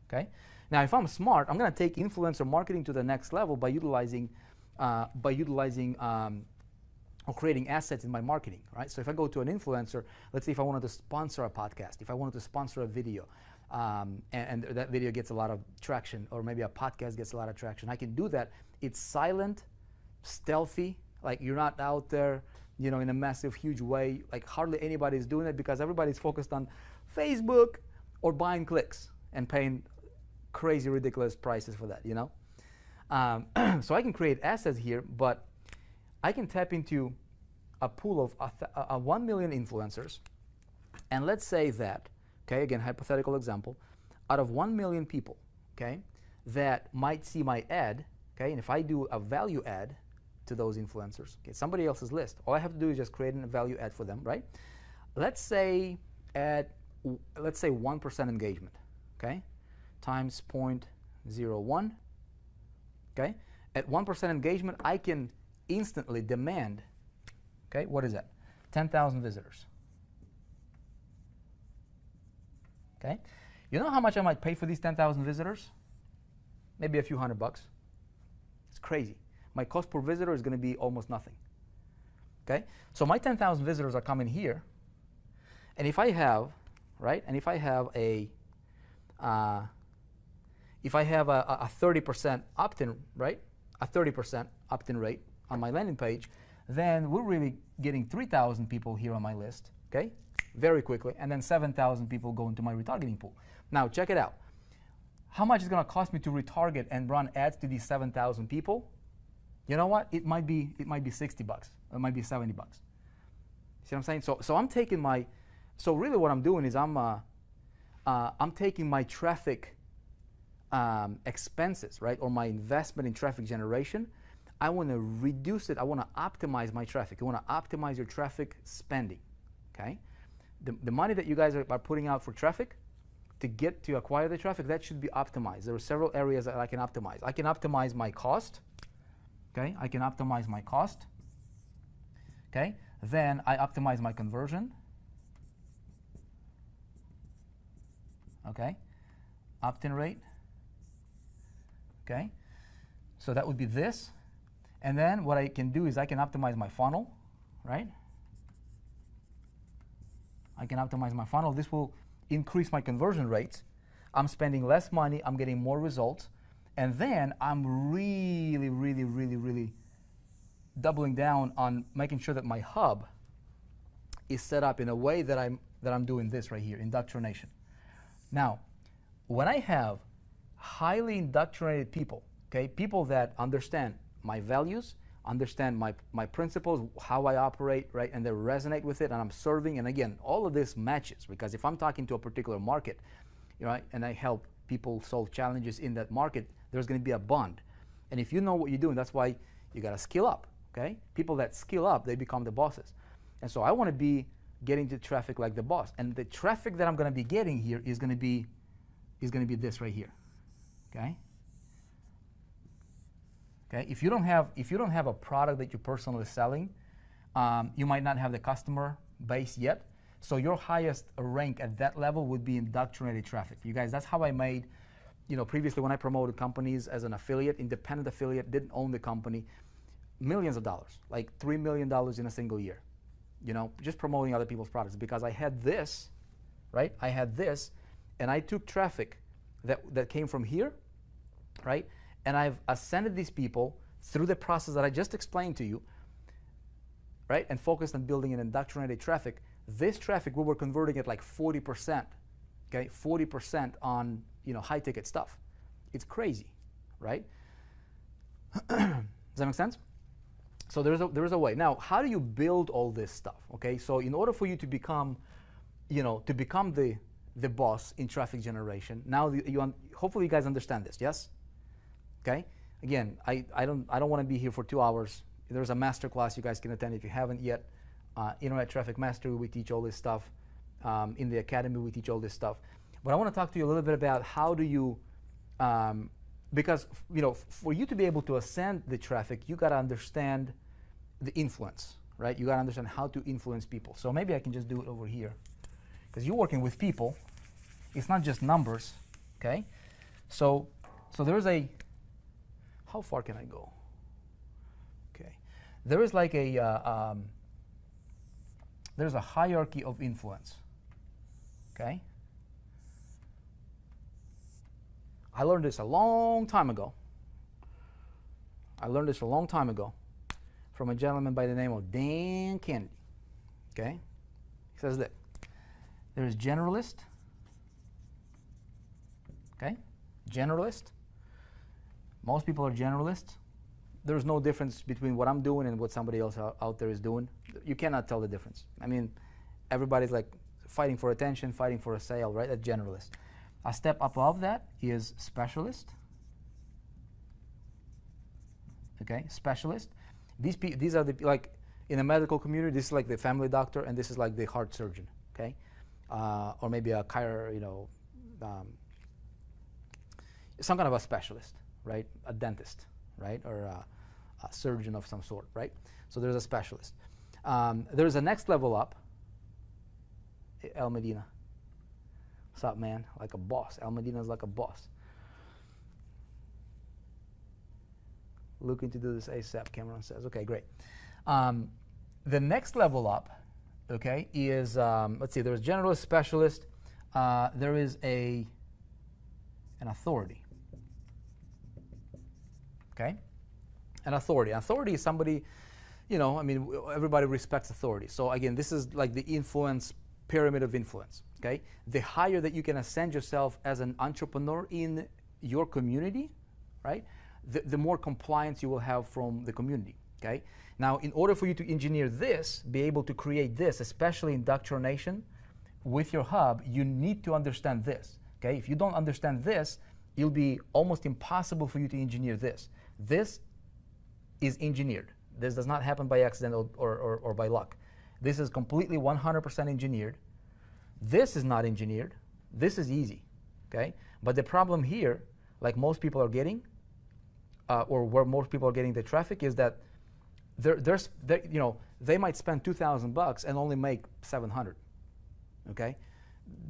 Okay. Now, if I'm smart, I'm going to take influencer marketing to the next level by utilizing or creating assets in my marketing, right? So if I go to an influencer, let's say if I wanted to sponsor a podcast, if I wanted to sponsor a video, and that video gets a lot of traction, or maybe a podcast gets a lot of traction, I can do that. It's silent, stealthy, like you're not out there, you know, in a massive, huge way. Like hardly anybody is doing it because everybody's focused on Facebook or buying clicks and paying crazy, ridiculous prices for that, you know? So I can create assets here, but I can tap into a pool of 1 million influencers, and let's say that, okay, again, hypothetical example, out of 1 million people, okay, that might see my ad, okay, and if I do a value ad to those influencers, okay, somebody else's list, all I have to do is just create a value ad for them, right? Let's say 1% engagement, okay, times 0.01, okay? At 1% engagement, I can instantly demand, okay, what is that? 10,000 visitors, okay? You know how much I might pay for these 10,000 visitors? Maybe a few $100. It's crazy. My cost per visitor is going to be almost nothing, okay? So my 10,000 visitors are coming here, and if I have, right, and if I have a 30% opt-in, right, a 30% opt-in rate on my landing page, then we're really getting 3,000 people here on my list, okay, very quickly, and then 7,000 people go into my retargeting pool. Now, check it out. how much is going to cost me to retarget and run ads to these 7,000 people? You know what? It might be $60. It might be $70. See what I'm saying? So I'm taking my, so really what I'm doing is I'm taking my traffic expenses, right, or my investment in traffic generation. I want to reduce it. I want to optimize my traffic. You want to optimize your traffic spending, okay? The money that you guys are putting out for traffic to acquire the traffic, that should be optimized. There are several areas that I can optimize. I can optimize my cost. Okay, I can optimize my cost. Okay, then I optimize my conversion. Okay, opt-in rate. Okay, so that would be this. And then what I can do is I can optimize my funnel, right? I can optimize my funnel. This will increase my conversion rates. I'm spending less money. I'm getting more results. And then I'm really doubling down on making sure that my hub is set up in a way that I'm doing this right here, indoctrination. Now, when I have highly indoctrinated people, okay, people that understand my values, understand my principles, how I operate, right, and they resonate with it, and I'm serving, and again, all of this matches, because if I'm talking to a particular market, you know, and I help people solve challenges in that market, there's going to be a bond. And if you know what you're doing, that's why you got to skill up, okay? People that skill up, they become the bosses. And so I want to be getting to traffic like the boss. And the traffic that I'm going to be getting here is going to be this right here, okay? Okay, if you don't have a product that you're personally selling, you might not have the customer base yet. So your highest rank at that level would be indoctrinated traffic. You guys, that's how I made, you know, previously when I promoted companies as an affiliate, independent affiliate, didn't own the company, millions of dollars, like $3 million in a single year, you know, just promoting other people's products, because I had this, right? I had this, and I took traffic that came from here, right? And I've ascended these people through the process that I just explained to you, right? And focused on building an indoctrinated traffic. This traffic, we were converting at like 40%, okay? 40% on, you know, high ticket stuff. It's crazy, right? Does that make sense? So there's a way. Now, how do you build all this stuff, okay? So in order for you to become, you know, to become the boss in traffic generation, now hopefully you guys understand this, yes? Okay? Again, I don't want to be here for 2 hours. There's a master class you guys can attend if you haven't yet. Internet Traffic Mastery, we teach all this stuff. In the academy, we teach all this stuff. But I want to talk to you a little bit about how do you, because, you know, for you to be able to ascend the traffic, you got to understand the influence, right? You got to understand how to influence people. So maybe I can just do it over here, because you're working with people. It's not just numbers, okay? So there's a, how far can I go? Okay, there is like a, there's a hierarchy of influence, okay? I learned this a long time ago. From a gentleman by the name of Dan Kennedy, okay? He says that there's generalist, okay? Generalist. Most people are generalists. There's no difference between what I'm doing and what somebody else out there is doing. You cannot tell the difference. I mean, everybody's like fighting for attention, fighting for a sale, right? A generalist. A step above that is specialist. Okay, specialist. These are the, like in the medical community, this is like the family doctor, and this is like the heart surgeon. Okay, or maybe a some kind of a specialist, right? A dentist, right? Or a surgeon of some sort, right? So there's a specialist. There's a next level up. El Medina. What's up, man? Like a boss. El Medina is like a boss. Looking to do this ASAP, Cameron says. Okay, great. The next level up, okay, is, let's see, there's generalist, specialist. There is an authority. Okay? An authority. Authority is somebody, you know, I mean, everybody respects authority. So again, this is like the influence, pyramid of influence. Okay? The higher that you can ascend yourself as an entrepreneur in your community, right, the more compliance you will have from the community, okay? Now, in order for you to engineer this, be able to create this, especially Indoctrination, with your hub, you need to understand this, okay? If you don't understand this, it'll be almost impossible for you to engineer this. This is engineered. This does not happen by accident or by luck. This is completely 100% engineered. This is not engineered. This is easy, okay? But the problem here, like most people are getting, or where most people are getting the traffic, is that they might spend $2,000 and only make 700, okay?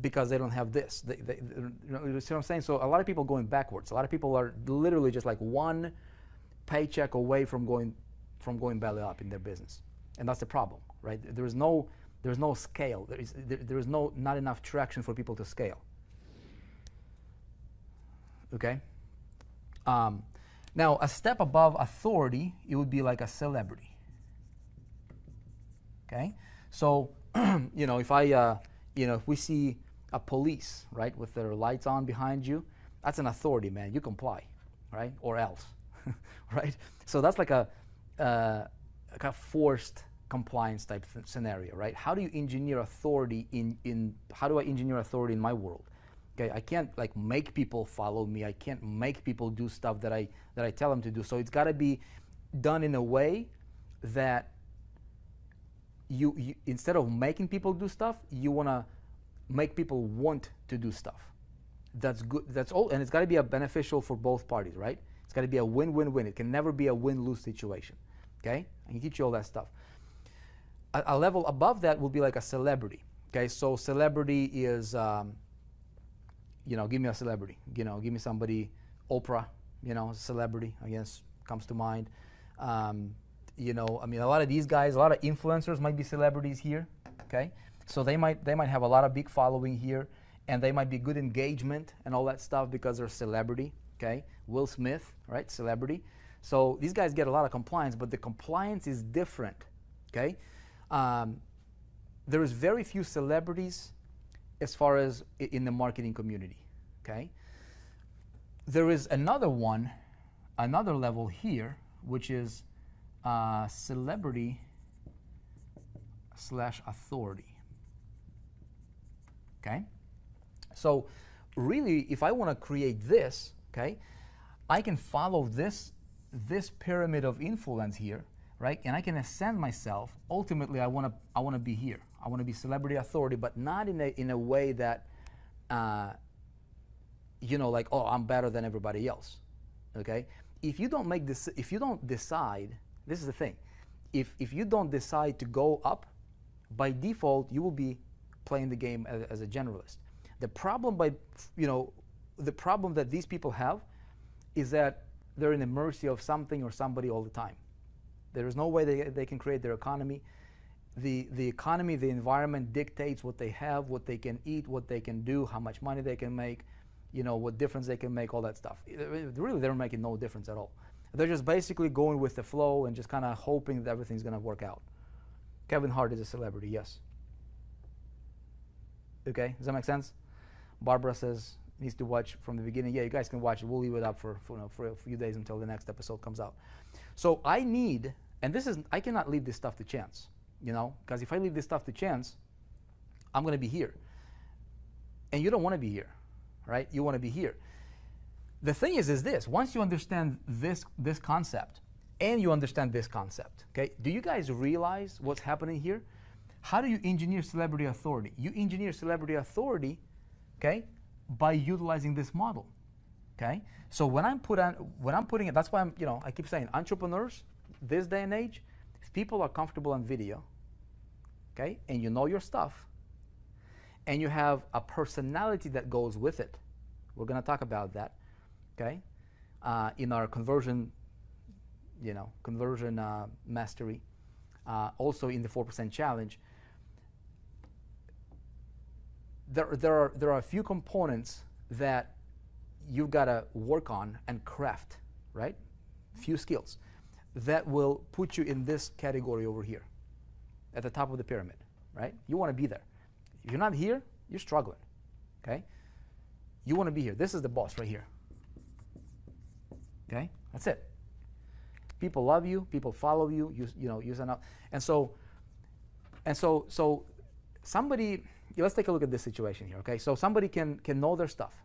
Because they don't have this. You see what I'm saying? So a lot of people going backwards. A lot of people are literally just like one paycheck away from going belly up in their business, and that's the problem, right? There's no scale. There is not enough traction for people to scale. Okay. Now, a step above authority, it would be like a celebrity. Okay. So, if we see a police, right, with their lights on behind you, that's an authority, man. You comply, right, or else, right? So that's like a forced compliance type scenario, right? How do you engineer authority how do I engineer authority in my world? Okay, I can't like make people follow me. I can't make people do stuff that I tell them to do. So it's got to be done in a way that you instead of making people do stuff, you want to make people want to do stuff. That's good. That's all, and it's got to be beneficial for both parties, right? It's got to be a win-win-win. It can never be a win-lose situation. Okay, I can teach you all that stuff. A level above that will be like a celebrity. Okay, so celebrity is, give me a celebrity. Give me somebody, Oprah, celebrity, I guess, comes to mind. I mean, a lot of these guys, a lot of influencers might be celebrities here. Okay, so they might have a lot of big following here, and they might be good engagement and all that stuff because they're celebrity. Okay, Will Smith, right, celebrity. So these guys get a lot of compliance, but the compliance is different. Okay. There is very few celebrities as far as in the marketing community, okay? There is another level here, which is celebrity / authority, okay? So really, if I want to create this, okay, I can follow this pyramid of influence here, right? And I can ascend myself. Ultimately, I want to be here. I want to be celebrity authority, but not in a way that, like, oh, I'm better than everybody else. Okay? If you don't decide, this is the thing. If you don't decide to go up, by default, you will be playing the game as a generalist. The problem that these people have is that they're in the mercy of something or somebody all the time. There is no way they can create their economy. The economy, the environment dictates what they have, what they can eat, what they can do, how much money they can make, what difference they can make, all that stuff. Really, they're making no difference at all. They're just basically going with the flow and just kind of hoping that everything's going to work out. Kevin Hart is a celebrity, yes. Okay, does that make sense? Barbara says, needs to watch from the beginning. Yeah, you guys can watch it. We'll leave it up for a few days until the next episode comes out. So I need, and I cannot leave this stuff to chance, because if I leave this stuff to chance, I'm going to be here. And you don't want to be here, right? You want to be here. The thing is this, once you understand this concept, and you understand this concept, okay, do you guys realize what's happening here? How do you engineer celebrity authority? You engineer celebrity authority, okay, by utilizing this model, okay? So when I'm putting it, that's why I keep saying entrepreneurs, this day and age, if people are comfortable on video, okay, and you know your stuff, and you have a personality that goes with it, we're going to talk about that, okay, in our conversion mastery, also in the 4% challenge. There are a few components that you've got to work on and craft, right? Few skills that will put you in this category over here, at the top of the pyramid, right? You want to be there. If you're not here, you're struggling, okay? You want to be here. This is the boss right here, Okay, that's it. People love you. People follow you. You send out, and so somebody. Let's take a look at this situation here. Okay, so somebody can know their stuff.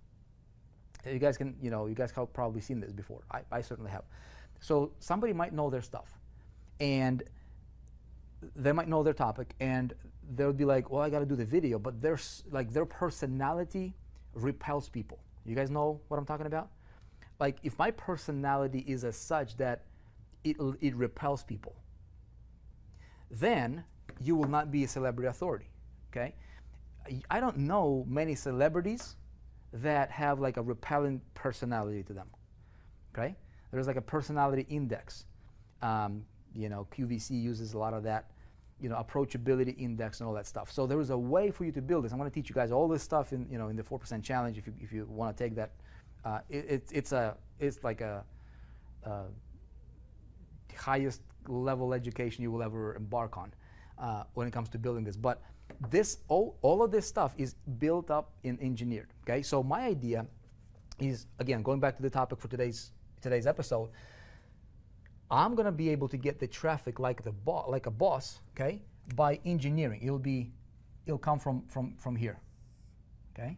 You guys can, you guys have probably seen this before. I certainly have. So somebody might know their stuff, and they might know their topic, and they'll be like, well, I got to do the video, but their personality repels people. You guys know what I'm talking about? Like, if my personality is as such that it repels people, then you will not be a celebrity authority, okay? I don't know many celebrities that have like a repellent personality to them, okay? There's like a personality index. QVC uses a lot of that, approachability index and all that stuff. So there is a way for you to build this. I'm going to teach you guys all this stuff in the 4% challenge. If you want to take that, it's like a highest level education you will ever embark on when it comes to building this. But all of this stuff is built up and engineered. Okay, so my idea is, again, going back to the topic for today's episode. I'm gonna be able to get the traffic like a boss, okay, by engineering. It'll come from here, okay.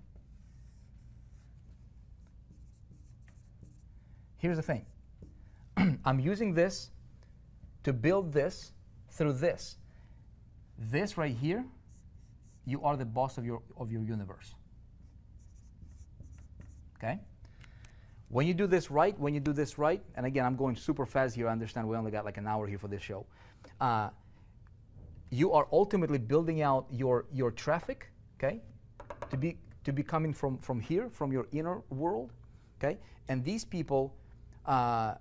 Here's the thing. I'm using this to build this through this. This right here, you are the boss of your universe. Okay? When you do this right, and again, I'm going super fast here. I understand we only got like an hour here for this show. You are ultimately building out your traffic, okay, to be coming from here, from your inner world, okay. And these people,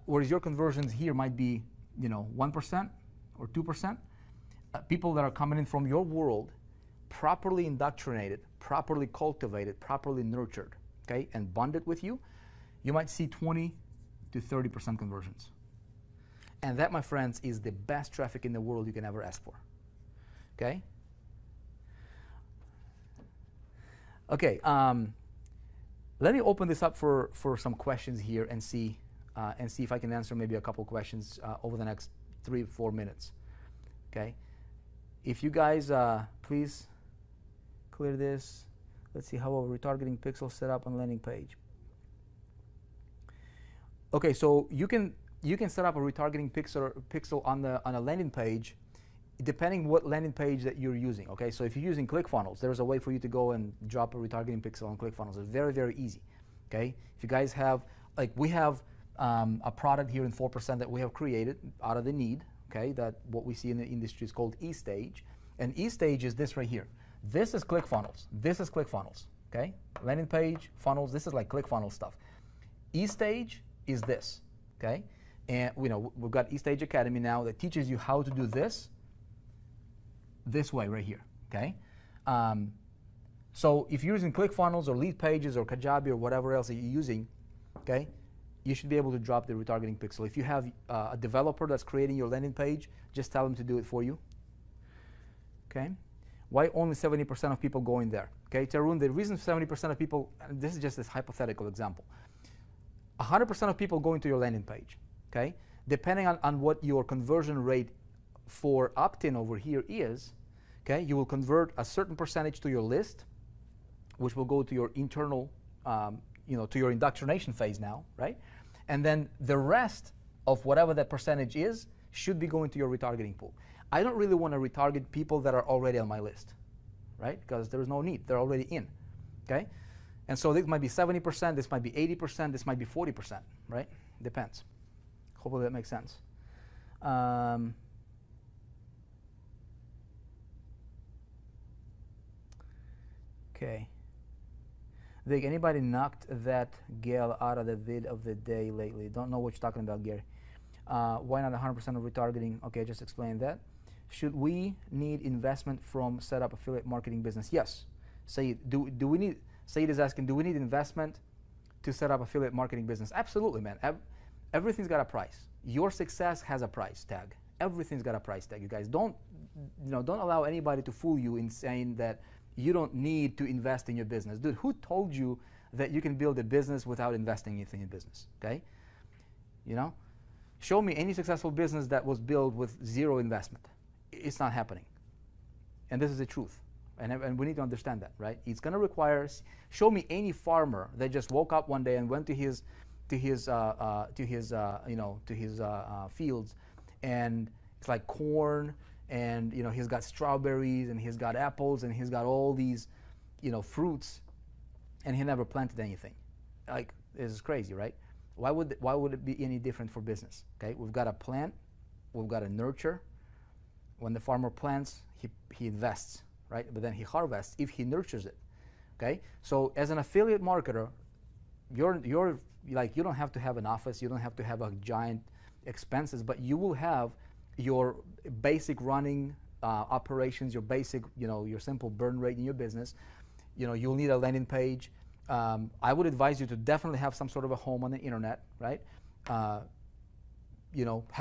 whereas your conversions here might be, 1% or 2%, people that are coming in from your world, properly indoctrinated, properly cultivated, properly nurtured, okay, and bonded with you, you might see 20 to 30% conversions. And that, my friends, is the best traffic in the world you can ever ask for. Okay? Okay, let me open this up for some questions here and see if I can answer maybe a couple questions over the next 3-4 minutes. Okay? If you guys please clear this. Let's see how a retargeting pixel set up on landing page. Okay, so you can set up a retargeting pixel on a landing page, depending what landing page that you're using. Okay, so if you're using ClickFunnels, there's a way for you to go and drop a retargeting pixel on ClickFunnels. It's very, very easy. Okay, if you guys have, like, we have a product here in 4% that we have created out of the need. Okay, that what we see in the industry is called E-Stage, and E-Stage is this right here. This is ClickFunnels. This is ClickFunnels. Okay, landing page, funnels. This is like ClickFunnels stuff. E-Stage is this, okay? And we've got E-Stage Academy now that teaches you how to do this way right here, okay? So if you're using ClickFunnels or Lead Pages or Kajabi or whatever else that you're using, okay, you should be able to drop the retargeting pixel. If you have a developer that's creating your landing page, just tell them to do it for you, okay? Why only 70% of people go in there? Okay, Tarun, the reason 70% of people, and this is just this hypothetical example, 100% of people go into your landing page, okay? Depending on what your conversion rate for opt-in over here is, okay, you will convert a certain percentage to your list, which will go to your internal, to your indoctrination phase now, right? And then the rest of whatever that percentage is should be going to your retargeting pool. I don't really want to retarget people that are already on my list, right? Because there's no need, they're already in, okay? And so this might be 70%, this might be 80%, this might be 40%, right? Depends. Hopefully that makes sense. Okay. Vic, anybody knocked that gal out of the vid of the day lately? Don't know what you're talking about, Gary. Why not 100% of retargeting? Okay, just explain that. Should we need investment from setup affiliate marketing business? Yes. Say, do we need... Said is asking, do we need investment to set up affiliate marketing business? Absolutely, man. Everything's got a price. Your success has a price tag. Everything's got a price tag. You guys don't allow anybody to fool you in saying that you don't need to invest in your business. Dude, who told you that you can build a business without investing anything in business? Okay? You know, show me any successful business that was built with zero investment. It's not happening, and this is the truth. And we need to understand that, right? It's going to require. Show me any farmer that just woke up one day and went to his fields, and it's like corn, and he's got strawberries, and he's got apples, and he's got all these, fruits, and he never planted anything. Like, this is crazy, right? Why would it be any different for business? Okay, we've got to plant, we've got to nurture. When the farmer plants, he invests. Right? But then he harvests if he nurtures it. Okay? So as an affiliate marketer, you're like, you don't have to have an office, you don't have to have a giant expenses, but you will have your basic running operations, your basic, your simple burn rate in your business. You'll need a landing page. I would advise you to definitely have some sort of a home on the internet, right? Have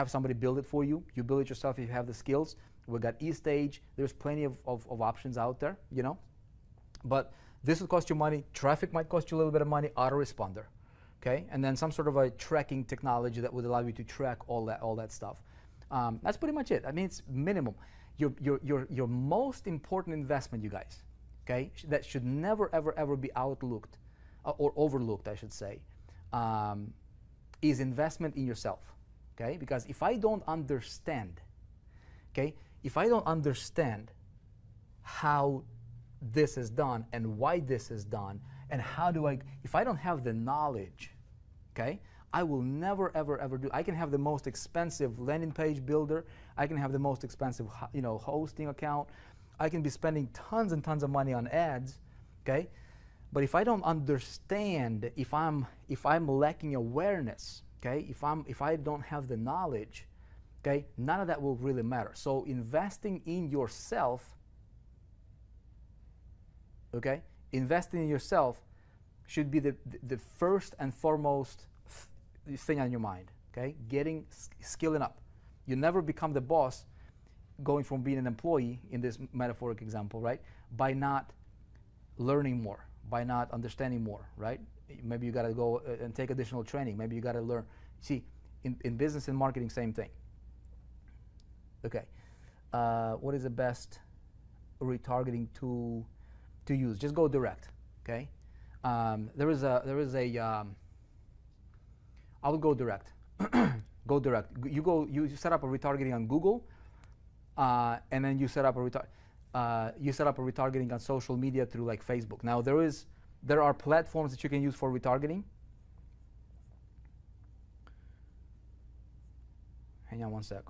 somebody build it for you. You build it yourself if you have the skills. We've got eStage. There's plenty of options out there, But this will cost you money. Traffic might cost you a little bit of money. Autoresponder, okay? And then some sort of a tracking technology that would allow you to track all that stuff. That's pretty much it. I mean, it's minimum. Your most important investment, you guys, okay, that should never, ever, ever be outlooked or overlooked, I should say, is investment in yourself, okay? Because if I don't understand, okay, if I don't understand how this is done and why this is done and if I don't have the knowledge, okay, I will never, ever, ever do. I can have the most expensive landing page builder. I can have the most expensive, hosting account. I can be spending tons and tons of money on ads, okay? But if I don't understand, if I'm lacking awareness, okay, if I don't have the knowledge, okay, none of that will really matter. So investing in yourself, okay, investing in yourself should be the first and foremost thing on your mind, okay? Skilling up. You never become the boss going from being an employee, in this metaphoric example, right, by not learning more, by not understanding more, right? Maybe you got to go and take additional training. Maybe you got to learn. See, in business and marketing, same thing. Okay, what is the best retargeting tool to use? Just go direct. Okay, there is a. I would go direct. Go direct. You set up a retargeting on Google, and then you set up a retargeting on social media through like Facebook. Now there are platforms that you can use for retargeting. Hang on one sec.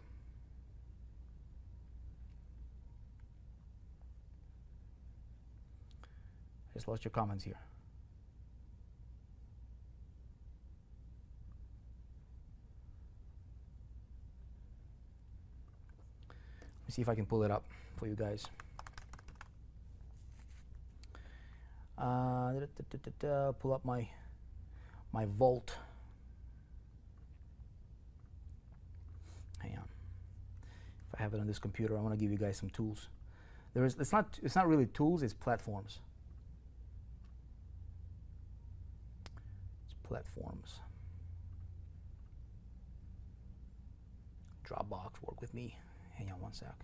I just lost your comments here. Let me see if I can pull it up for you guys. Pull up my vault. Hang on. If I have it on this computer, I want to give you guys some tools. It's not really tools, it's platforms. It's platforms. Dropbox, work with me. Hang on one sec.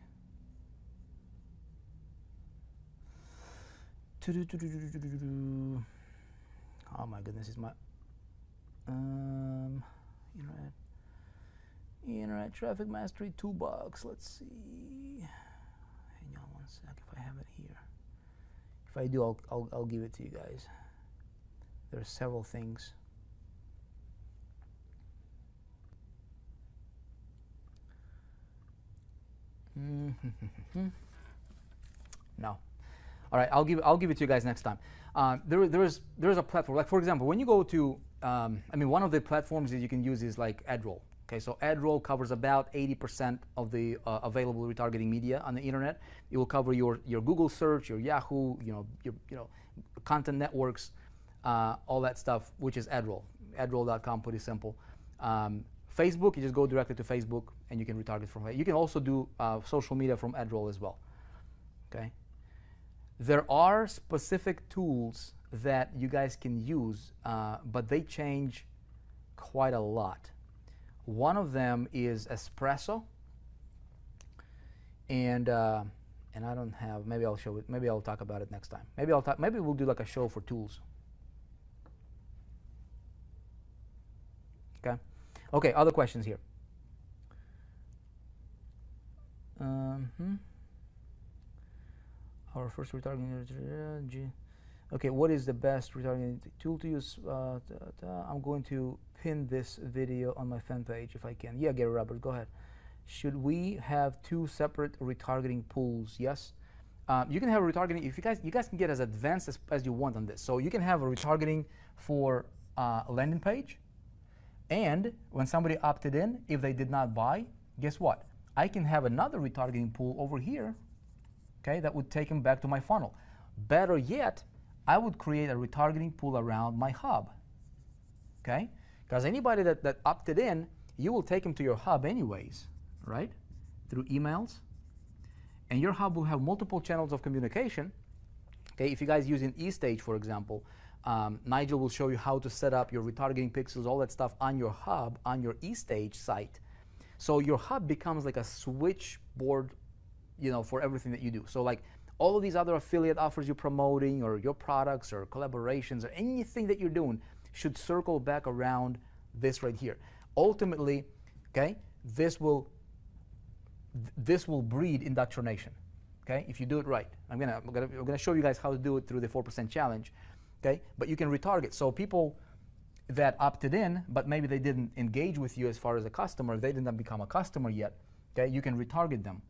Oh my goodness, is my internet traffic mastery toolbox. Let's see. Hang on one sec if I have it here. If I do, I'll give it to you guys. There are several things. No. All right, I'll give it to you guys next time. There is a platform. Like for example, when you go to, one of the platforms that you can use is like AdRoll. Okay, so AdRoll covers about 80% of the available retargeting media on the internet. It will cover your Google search, your Yahoo, your content networks, all that stuff, which is AdRoll. AdRoll.com, pretty simple. Facebook, you just go directly to Facebook and you can retarget from it. You can also do social media from AdRoll as well. Okay. There are specific tools that you guys can use, but they change quite a lot. One of them is espresso, and I don't have. Maybe I'll show it. Maybe I'll talk about it next time. Maybe I'll talk. Maybe we'll do like a show for tools. Okay. Okay. Other questions here. Our first retargeting. Okay, what is the best retargeting tool to use? I'm going to pin this video on my fan page if I can. Yeah, Gary Roberts, go ahead. Should we have 2 separate retargeting pools? Yes. You can have a retargeting. If you guys can get as advanced as you want on this. So you can have a retargeting for a landing page, and when somebody opted in, if they did not buy, guess what? I can have another retargeting pool over here. Okay, that would take them back to my funnel. Better yet, I would create a retargeting pool around my hub. Okay, because anybody that opted in, you will take them to your hub anyways, right? Through emails. And your hub will have multiple channels of communication. Okay, if you guys use an eStage, for example, Nigel will show you how to set up your retargeting pixels, all that stuff on your hub, on your eStage site. So your hub becomes like a switchboard, you know, for everything that you do. So like all of these other affiliate offers you're promoting, or your products or collaborations or anything that you're doing should circle back around this right here. Ultimately, okay, this will breed indoctrination. Okay, if you do it right. I'm gonna show you guys how to do it through the 4% challenge. Okay, but you can retarget. So people that opted in, but maybe they didn't engage with you as far as a customer, they did not become a customer yet. Okay, you can retarget them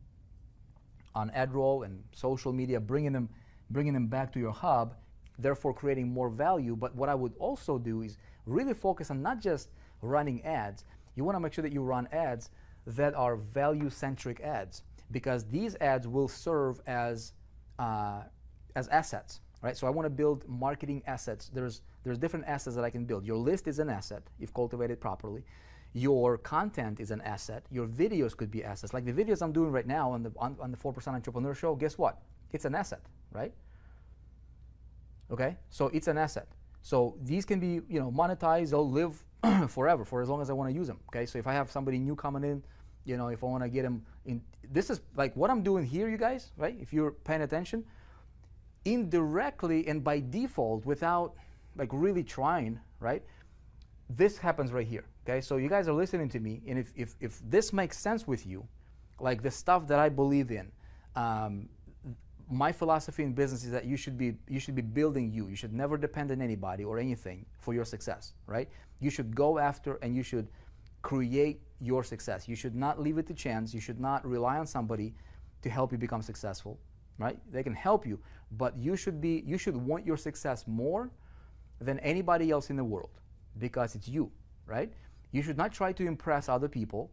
on ad roll and social media, bringing them back to your hub, therefore creating more value. But what I would also do is really focus on not just running ads. You want to make sure that you run ads that are value-centric ads, because these ads will serve as assets, right? So I want to build marketing assets. There's different assets that I can build. Your list is an asset if cultivated properly. Your content is an asset. Your videos could be assets. Like the videos I'm doing right now on the 4% Entrepreneur Show, guess what? It's an asset, right? Okay, so it's an asset. So these can be, you know, monetized. They'll live forever, for as long as I want to use them. Okay, so if I have somebody new coming in, you know, if I want to get them in, this is like what I'm doing here, you guys, right? If you're paying attention, indirectly and by default, without like really trying, right? This happens right here. Okay, so you guys are listening to me, and if this makes sense with you, like the stuff that I believe in, my philosophy in business is that you should be building you. You should never depend on anybody or anything for your success, right? You should go after and you should create your success. You should not leave it to chance. You should not rely on somebody to help you become successful, right? They can help you, but you should want your success more than anybody else in the world, because it's you, right? You should not try to impress other people.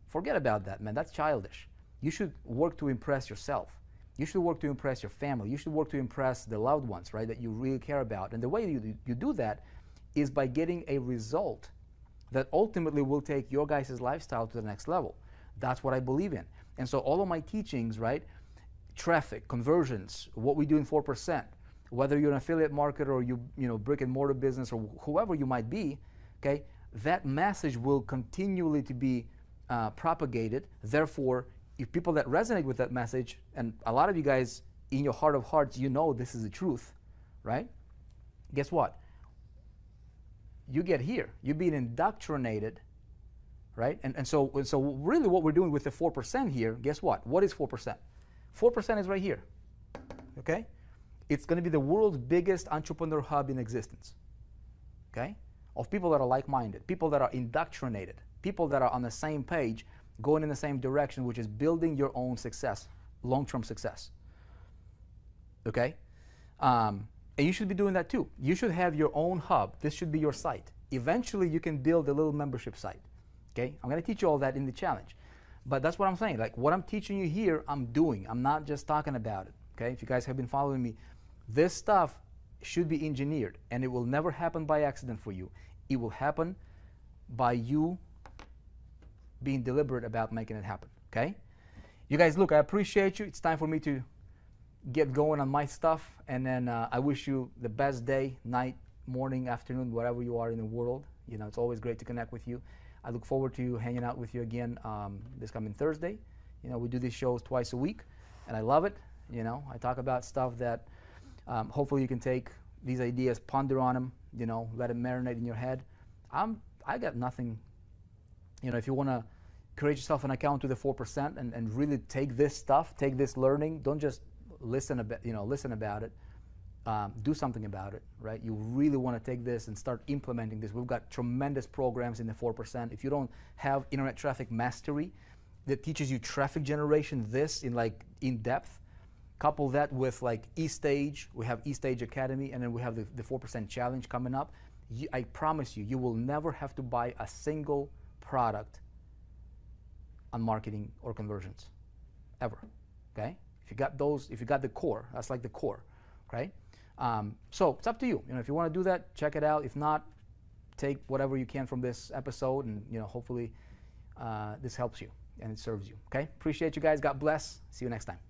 Forget about that, man. That's childish. You should work to impress yourself. You should work to impress your family. You should work to impress the loved ones, right, that you really care about. And the way you do that is by getting a result that ultimately will take your guys' lifestyle to the next level. That's what I believe in. And so all of my teachings, right, traffic, conversions, what we do in 4%, whether you're an affiliate marketer or you know, brick and mortar business or whoever you might be, okay, that message will continually to be propagated. Therefore, if people that resonate with that message, and a lot of you guys in your heart of hearts, you know this is the truth, right? Guess what? You get here. You're being indoctrinated, right? And so really what we're doing with the 4% here, guess what? What is 4%? 4% is right here, okay? It's going to be the world's biggest entrepreneur hub in existence, okay? Of people that are like-minded, people that are indoctrinated, people that are on the same page, going in the same direction, which is building your own success, long-term success, okay? And you should be doing that too. You should have your own hub. This should be your site. Eventually, you can build a little membership site, okay? I'm going to teach you all that in the challenge. But that's what I'm saying. Like what I'm teaching you here, I'm doing. I'm not just talking about it, okay? If you guys have been following me, this stuff should be engineered, and it will never happen by accident for you. It will happen by you being deliberate about making it happen, okay? You guys, look, I appreciate you. It's time for me to get going on my stuff, and then I wish you the best day, night, morning, afternoon, wherever you are in the world. You know, it's always great to connect with you. I look forward to hanging out with you again this coming Thursday. You know, we do these shows twice a week, and I love it. You know, I talk about stuff that hopefully you can take these ideas, ponder on them, you know, let them marinate in your head. I got nothing, you know, if you want to create yourself an account to the 4% and really take this stuff, take this learning, don't just listen about it, do something about it, right? You really want to take this and start implementing this. We've got tremendous programs in the 4%. If you don't have internet traffic mastery that teaches you traffic generation, this in depth, couple that with like E-Stage, we have E-Stage Academy, and then we have the 4% challenge coming up. I promise you, you will never have to buy a single product on marketing or conversions, ever, okay? If you got those, if you got the core, that's like the core, okay? So it's up to you. You know, if you want to do that, check it out. If not, take whatever you can from this episode, and you know, hopefully this helps you and it serves you, okay? Appreciate you guys. God bless. See you next time.